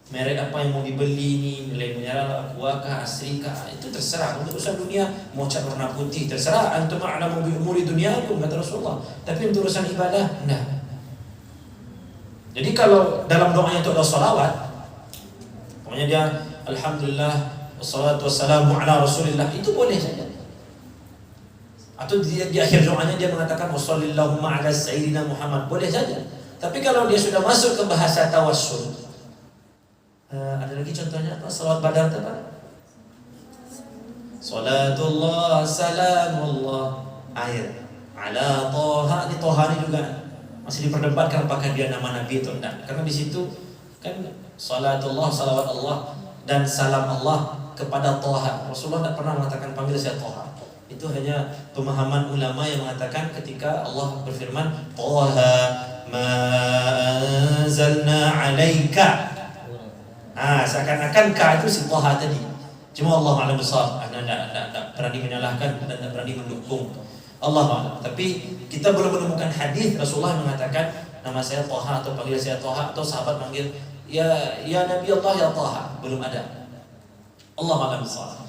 merek apa yang mau dibeli ini, nilai mineral aquakah, asrikah, itu terserah. Untuk urusan dunia, mau cat warna putih, terserah. Antum a'lamu bi umuri dunyakum, kata Rasulullah. Tapi untuk urusan ibadah, enggak. Jadi kalau dalam doanya itu ada salawat, pokoknya dia Alhamdulillah wassalatu wassalamu ala Rasulillah, itu boleh saja. Atau di akhir doanya dia mengatakan wassallallahumma ala sayyidina Muhammad, boleh saja. Tapi kalau dia sudah masuk ke bahasa tawassul, ada lagi contohnya apa? Salawat badar itu apa? Salatullah salamullah ayat ala Toha. Ini Toha ini juga masih diperdebatkan apakah dia nama Nabi atau tidak. Karena di situ kan salatullah, salawat Allah, dan salam Allah kepada Toha. Rasulullah tidak pernah mengatakan panggil saya Toha. Itu hanya pemahaman ulama yang mengatakan ketika Allah berfirman Toha ma anzalna alaika. Seakan-akan ka itu si Toha tadi. Cuma Allah a'lam bishawab. Anda tidak berani menyalahkan dan tidak berani mendukung. Allah a'lam. Tapi kita belum menemukan hadis Rasulullah yang mengatakan nama saya Toha atau panggil saya Toha, atau sahabat panggil ya Nabi Allah ya Toha. Belum ada. Allah a'lam bishawab.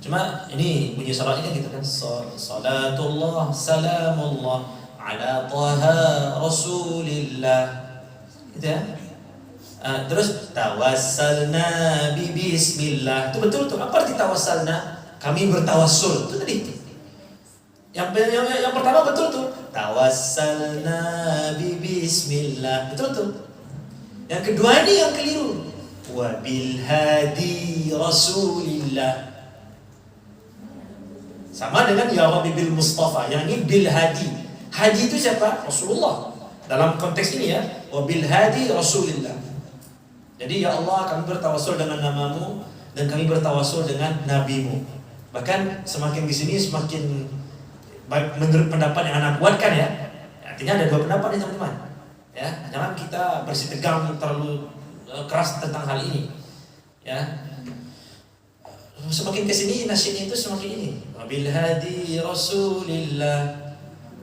Cuma ini bunyi salatnya kan gitu kan. Salatullah salamullah ala taha rasulillah. Gitu ya. Terus tawassalna bi bismillah. Itu betul tuh. Apa arti tawassalna? Kami bertawassul. Itu tadi. Yang pertama betul tuh. Tawassalna bi bismillah. Betul tuh. Yang kedua ini yang keliru. Wa bil hadi rasulillah. Sama dengan ya Rabbi bil Mustafa. Yang ini bil hadi. Hadi itu siapa? Rasulullah. Dalam konteks ini ya, wa bil hadi rasulillah. Jadi ya Allah, kami bertawassul dengan namamu dan kami bertawassul dengan nabimu. Bahkan semakin di sini semakin baik menurut pendapat yang anak kuatkan ya. Artinya ada dua pendapat nih teman-teman. Ya, jangan kita bersitegang terlalu keras tentang hal ini. Ya. Semakin kesini nasyidnya itu semakin ini. Wabil hadi rasulillah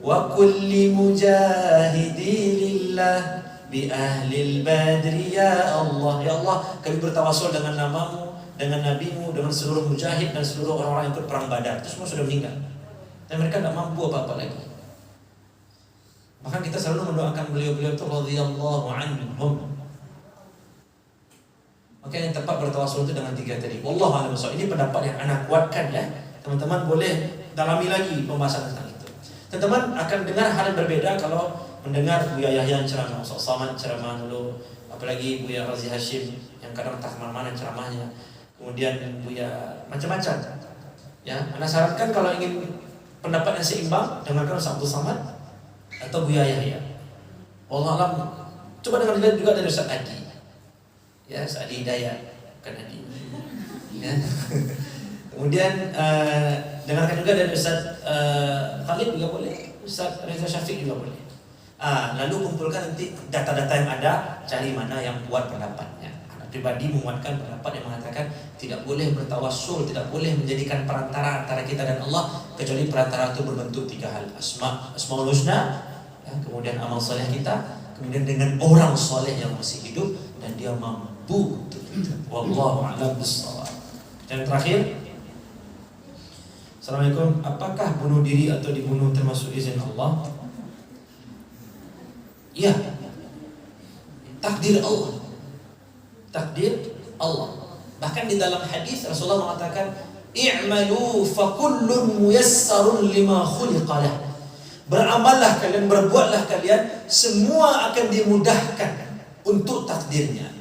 wa kulli mujahidi lillah bi ahlil badri ya Allah. Ya Allah, kami bertawassul dengan namamu, dengan nabimu, dengan seluruh mujahid dan seluruh orang-orang yang ikut perang Badar. Itu semua sudah meninggal. Dan mereka tidak mampu apa-apa lagi. Bahkan kita selalu mendoakan beliau-beliau itu radhiyallahu anhum. Maka yang tepat bertawassul itu dengan tiga tadi. Wallahu a'lam bishawab. Ini pendapat yang anak kuatkan ya. Teman-teman boleh dalami lagi pembahasan tentang itu. Teman-teman akan dengar hal yang berbeda kalau mendengar Buya Yahya ceramah, Ustaz Samad ceramah dulu, apalagi Buya Razi Hashim yang kadang tak kemana-mana ceramahnya. Kemudian Buya macam-macam. Ya, Anda sarankan kalau ingin pendapat yang seimbang, dengarkan Ustaz Abdul Samad atau Buya Yahya. Wallahu a'lam. Coba dengar juga dari Ustaz Adi. Ya, Sa'di Hidayat kan Adi. Ya. Kemudian dengarkan juga dari Ustaz Khalid juga boleh, Ustaz Reza Syafiq juga boleh. Lalu kumpulkan nanti data-data yang ada, cari mana yang kuat pendapatnya. Anak pribadi menguatkan pendapat yang mengatakan tidak boleh bertawassul, tidak boleh menjadikan perantara antara kita dan Allah kecuali perantara itu berbentuk tiga hal: Asmaul Husna, ya, kemudian amal soleh kita, kemudian dengan orang soleh yang masih hidup dan dia mampu untuk itu. Wallahu a'lam bishawab. Dan terakhir, Assalamualaikum. Apakah bunuh diri atau dibunuh termasuk izin Allah? Ya, takdir Allah. Takdir Allah. Bahkan di dalam hadis Rasulullah mengatakan, "I'malu fa kullun muyassarun lima khuliqa lah." Beramallah kalian, berbuatlah kalian, semua akan dimudahkan untuk takdirnya.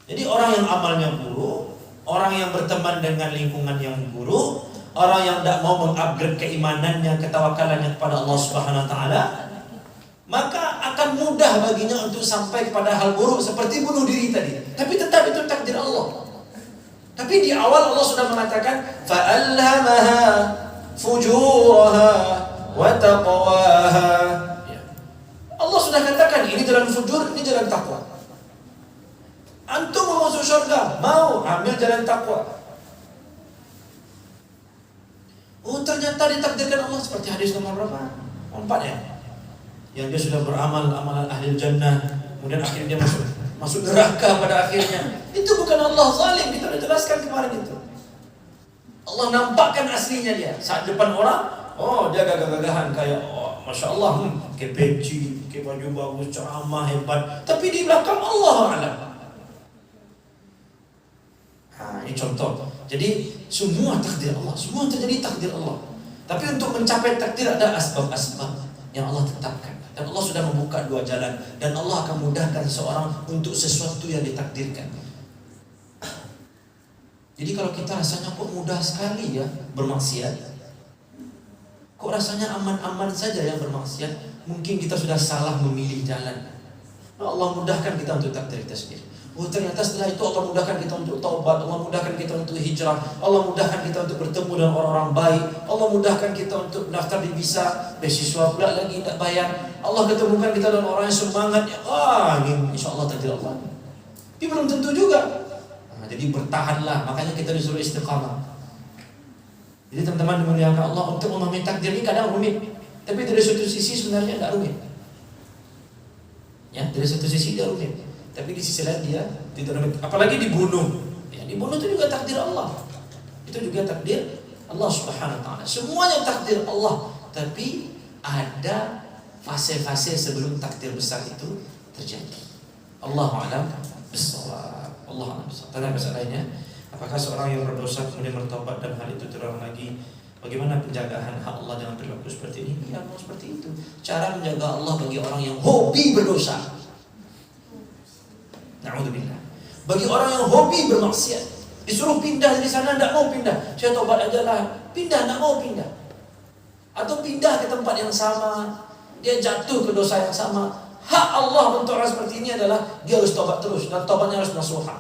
Jadi orang yang amalnya buruk, orang yang berteman dengan lingkungan yang buruk, orang yang tidak mau mengupgrade keimanannya, ketawakalannya kepada Allah Subhanahu wa taala, maka akan mudah baginya untuk sampai kepada hal buruk seperti bunuh diri tadi. Tapi tetap itu takdir Allah. Tapi di awal Allah sudah mengatakan fa'alhamaha fujuraha wa taqwaha. Allah sudah katakan ini jalan fujur, ini jalan takwa. Antum mau masuk surga, mau ambil jalan takwa. Oh, ternyata ditakdirkan Allah seperti hadis nomor berapa? 4 ya. Yang dia sudah beramal amalan ahli jannah, kemudian akhirnya dia masuk neraka pada akhirnya. Itu bukan Allah zalim, kita sudah jelaskan kemarin itu. Allah nampakkan aslinya dia saat depan orang. Oh, dia gagah-gagahan kayak Masya Allah, pakai peci, pakai baju bagus, ceramah hebat. Tapi di belakang Allah alam. Ini contoh. Jadi semua takdir Allah, semua terjadi takdir Allah. Tapi untuk mencapai takdir ada asbab-asbab yang Allah tetapkan. Dan Allah sudah membuka 2 jalan. Dan Allah akan mudahkan seseorang untuk sesuatu yang ditakdirkan. Jadi kalau kita rasanya kok mudah sekali ya bermaksiat, kok rasanya aman-aman saja yang bermaksiat, mungkin kita sudah salah memilih jalan. Allah mudahkan kita untuk takdir kita sendiri. Oh, ternyata setelah itu Allah mudahkan kita untuk taubat, Allah mudahkan kita untuk hijrah, Allah mudahkan kita untuk bertemu dengan orang-orang baik, Allah mudahkan kita untuk daftar di visa, beasiswa pula lagi tidak bayar. Allah ketemukan kita dengan orang yang semangat. Ini insya Allah takdir Allah. Tapi belum tentu juga. Jadi bertahanlah, makanya kita disuruh istiqamah. Jadi teman-teman dimuliakan Allah, untuk memahami takdir ini kadang rumit, tapi dari satu sisi sebenarnya tidak rumit. Ya, dari satu sisi dia rumit, tapi di sisi lain dia tidak rumit. Apalagi dibunuh. Ya, dibunuh itu juga takdir Allah. Itu juga takdir Allah Subhanahu wa taala. Semuanya takdir Allah, tapi ada fase-fase sebelum takdir besar itu terjadi. Allahu a'lam bissawab. Allah a'lam bissawab. Tanya masalah lainnya, apakah seorang yang berdosa kemudian bertobat dan hal itu terulang lagi, bagaimana penjagaan hak Allah dengan perilaku seperti ini? Ya, seperti itu. Cara menjaga Allah bagi orang yang hobi berdosa. Na'udzubillah. Bagi orang yang hobi bermaksiat, disuruh pindah dari sana, tidak mau pindah. Saya tobat aja lah, pindah, tidak mau pindah. Atau pindah ke tempat yang sama, dia jatuh ke dosa yang sama. Hak Allah untuk orang seperti ini adalah dia harus tobat terus, dan tobatnya harus nasuha.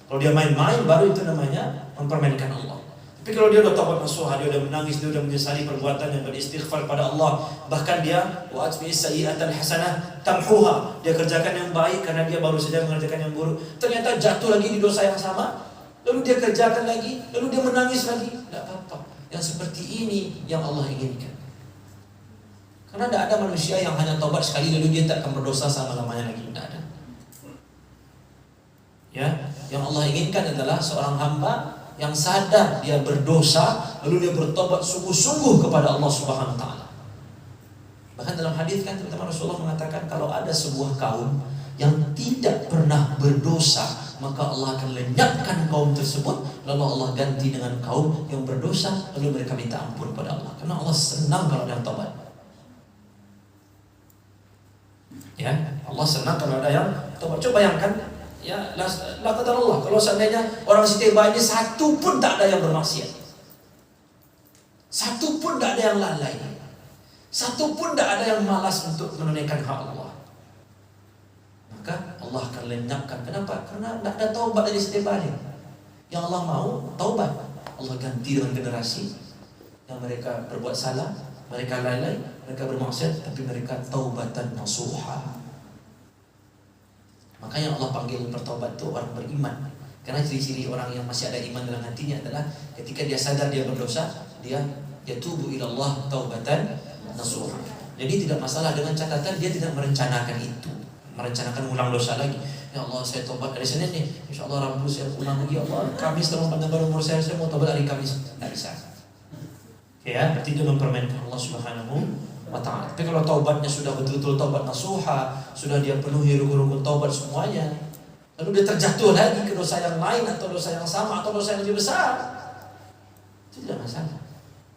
Kalau dia main-main, baru itu namanya mempermainkan Allah. Tapi kalau dia udah tobat nasuha, dia udah menangis, dia udah menyesali perbuatan yang beristighfar pada Allah, bahkan dia wa atbi'is sayyi'atal hasanah tamhuha, dia kerjakan yang baik karena dia baru saja mengerjakan yang buruk, ternyata jatuh lagi di dosa yang sama, lalu dia kerjakan lagi, lalu dia menangis lagi, tidak apa-apa. Yang seperti ini yang Allah inginkan. Karena tidak ada manusia yang hanya tobat sekali lalu dia tak akan berdosa selama-lamanya lagi, tidak ada. Ya, yang Allah inginkan adalah seorang hamba yang sadar dia berdosa lalu dia bertobat sungguh-sungguh kepada Allah Subhanahu wa taala. Bahkan dalam hadis kan teman-teman, Rasulullah mengatakan kalau ada sebuah kaum yang tidak pernah berdosa, maka Allah akan lenyapkan kaum tersebut, lalu Allah ganti dengan kaum yang berdosa, lalu mereka minta ampun pada Allah. Karena Allah senang kalau ada yang tobat. Ya, Allah senang kalau ada yang tobat. Coba bayangkan, ya, la qadarullah, kalau seandainya orang Sitiba ini satu pun tak ada yang bermaksiat, satu pun tak ada yang lalai, satu pun tak ada yang malas untuk menunaikan hak Allah, maka Allah akan lenyapkan. Kenapa? Karena tak ada taubat dari Sitiba ini. Yang Allah mau taubat, Allah ganti dengan generasi yang mereka berbuat salah, mereka lalai, mereka bermaksiat, tapi mereka taubatan nasuha. Makanya Allah panggil bertobat itu orang beriman. Karena ciri-ciri orang yang masih ada iman dalam hatinya adalah ketika dia sadar dia berdosa, dia yatubu ilallah taubatan nasuha. Jadi tidak masalah, dengan catatan dia tidak merencanakan itu, merencanakan ulang dosa lagi. Ya Allah, saya tobat hari Senin nih, insya Allah Rabu saya ulang lagi. Ya Allah, Kamis dalam panjang umur saya mau tobat hari Kamis. Tidak bisa. Ya, berarti dia mempermainkan Allah Subhanahu wa ta'ala. Tapi kalau taubatnya sudah betul-betul taubat nasuha, sudah dia penuhi rukun-rukun taubat semuanya, lalu dia terjatuh lagi ke dosa yang lain atau dosa yang sama atau dosa yang lebih besar, itu tidak masalah.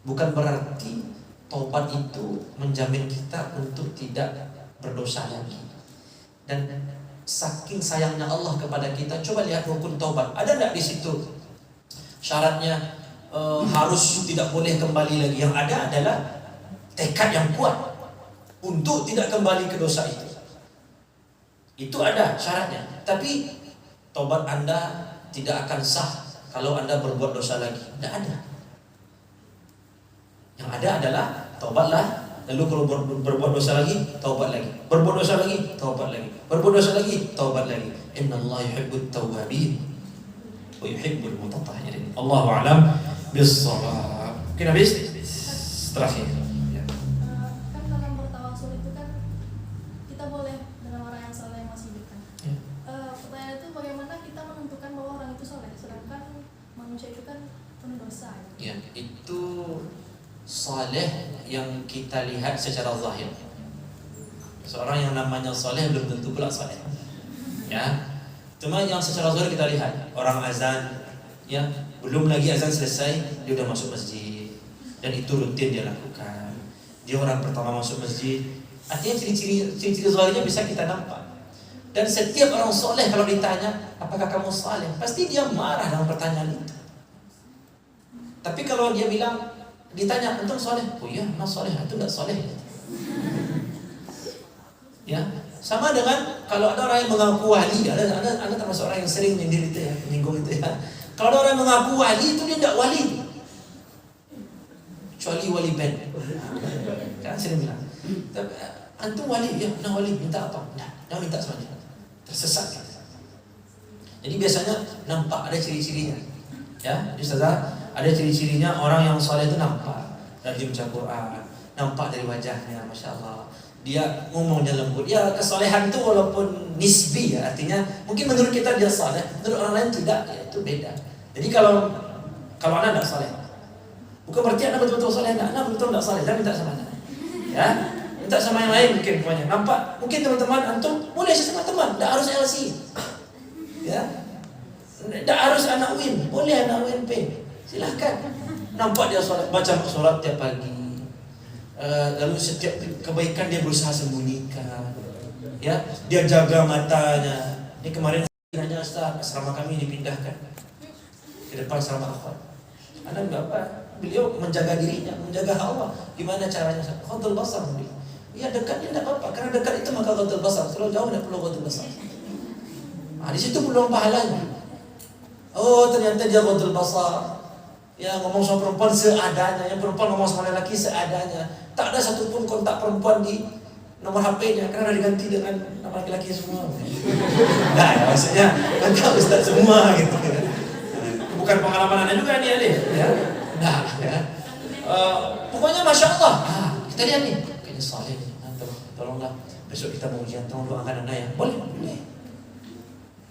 Bukan berarti taubat itu menjamin kita untuk tidak berdosa lagi. Dan saking sayangnya Allah kepada kita, coba lihat rukun taubat, ada tidak di situ syaratnya harus tidak boleh kembali lagi? Yang ada adalah tekad yang kuat untuk tidak kembali ke dosa itu. Itu ada syaratnya. Tapi tobat Anda tidak akan sah kalau Anda berbuat dosa lagi. Tidak ada. Yang ada adalah tobatlah, lalu kalau berbuat dosa lagi, taubat lagi. Berbuat dosa lagi, taubat lagi. Berbuat dosa lagi, taubat lagi. Innallaha yuhibbut tawwabin wa yuhibbul mutatahhirin. Allahu a'lam bis-shawab. Mungkin habis terakhir. Kan dalam bertawasul itu kan kita boleh dengan orang yang saleh yang masih hidup kan. Pertanyaan itu bagaimana kita menentukan bahwa orang itu saleh sedangkan manusia itu kan penuh dosa. Ya, itu saleh yang kita lihat secara zahir. Seorang yang namanya saleh belum tentu pula saleh. Ya. Cuma yang secara zahir kita lihat, orang azan, ya, belum lagi azan selesai dia udah masuk masjid, dan itu rutin dia lakukan. Dia orang pertama masuk masjid. Artinya ciri-ciri zahirnya bisa kita nampak. Dan setiap orang soleh kalau ditanya, apakah kamu saleh, pasti dia marah dengan pertanyaan itu. Tapi kalau dia bilang, ditanya, antum soleh? Oh iya, mas soleh, itu enggak soleh. Ya, sama dengan kalau ada orang yang mengaku wali, ada termasuk orang yang sering menyindir itu ya, menyinggung itu ya. Kalau ada orang yang mengaku wali itu dia tidak wali, kecuali wali band. Kan sering bilang, antum wali, ya, nah wali, minta apa? Nah minta semuanya. Tersesat kan. Jadi biasanya nampak ada ciri-cirinya. Ya, jadi Ustazah, ada ciri-cirinya orang yang saleh itu nampak dari baca Quran, nampak dari wajahnya, masya Allah. Dia ngomongnya lembut. Ya, kesolehan itu walaupun nisbi ya, artinya mungkin menurut kita dia saleh, menurut orang lain tidak, ya itu beda. Jadi kalau Kalau anak tidak saleh, bukan berarti anak betul-betul saleh, anak betul-betul tidak saleh, dan minta sama anak. Ya, minta sama yang lain mungkin banyak. Nampak? Mungkin teman-teman antum boleh sama teman, tidak harus LC. Ya, tidak harus anak UIN, boleh anak UNP, silahkan. Nampak dia sholat, baca sholat tiap pagi, lalu setiap kebaikan dia berusaha sembunyikan. Ya, dia jaga matanya. Ini kemarin nanya, Ustaz, asrama kami dipindahkan ke depan asrama akhwat. Anak berapa? Beliau menjaga dirinya, menjaga Allah. Gimana caranya? Ghadul basar. Ya dekatnya tidak apa-apa, karena dekat itu maka ghadul basar. Kalau jauh tidak perlu ghadul basar. Di situ peluang pahalanya. Oh, ternyata dia ghadul basar. Ya, ngomong sama perempuan seadanya, yang perempuan ngomong sama lelaki seadanya. Tak ada satupun kontak perempuan di nomor HP-nya, karena diganti dengan nama laki-laki semua. Nah, ya, maksudnya lengkap Ustaz semua gitu. Bukan pengalaman Anda juga nih, Alif. Ya. Nah, ya. Pokoknya Masya Allah. Kita lihat nih, kayaknya saleh. Tolonglah, besok kita mau ujian, tolong doakan Anda ya. Boleh, boleh.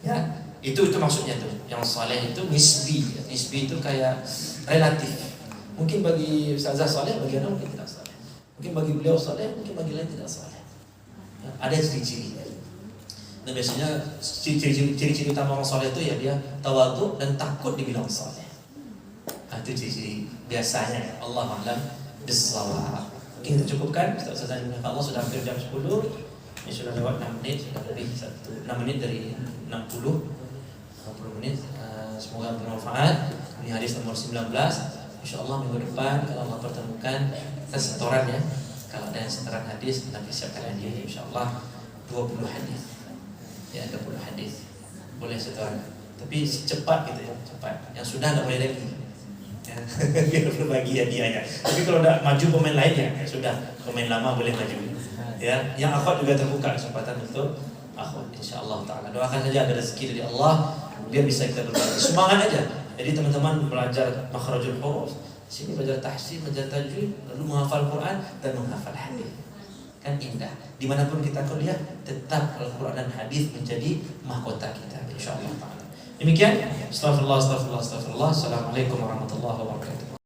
Ya, itu maksudnya tuh. Yang saleh itu nisbi. Nisbi itu kayak relatif. Mungkin bagi Ustazah saleh, bagi Anda mungkin tidak saleh. Mungkin bagi beliau saleh, mungkin bagi lain tidak saleh. Ya, ada ciri-ciri. Dan biasanya ciri-ciri utama orang saleh itu ya dia tawadhu dan takut dibilang saleh. Itu ciri-ciri biasanya. Allah a'lam bissawab. Mungkin kita cukupkan. Ustaz Allah sudah hampir jam 10. Ini sudah lewat 6 menit, sudah lebih 6 menit dari 60 menit. Semoga bermanfaat. Ini hadis nomor 19. InsyaAllah minggu depan kalau Allah pertemukan kita setoran ya. Kalau ada yang setoran hadis, nanti siapkan hadiah InsyaAllah 20 hadis. Ya, 20 hadis. Boleh setoran. Tapi cepat gitu ya, cepat. Yang sudah tidak boleh lagi. Ya, biar berbagi hadiahnya. Tapi kalau tidak maju pemain lain ya sudah, pemain lama boleh maju. Ya, yang akhwat juga terbuka kesempatan untuk akhwat insyaallah taala. Doakan saja ada rezeki dari Allah biar bisa kita berbagi. Semangat aja. Jadi teman-teman belajar makhrajul huruf, sini belajar tahsin, belajar tajwid, lalu menghafal Quran dan menghafal hadis. Kan indah. Dimanapun kita kuliah, tetap Al-Quran dan hadis menjadi mahkota kita insyaallah taala. Demikian, astagfirullah. Assalamualaikum warahmatullahi wabarakatuh.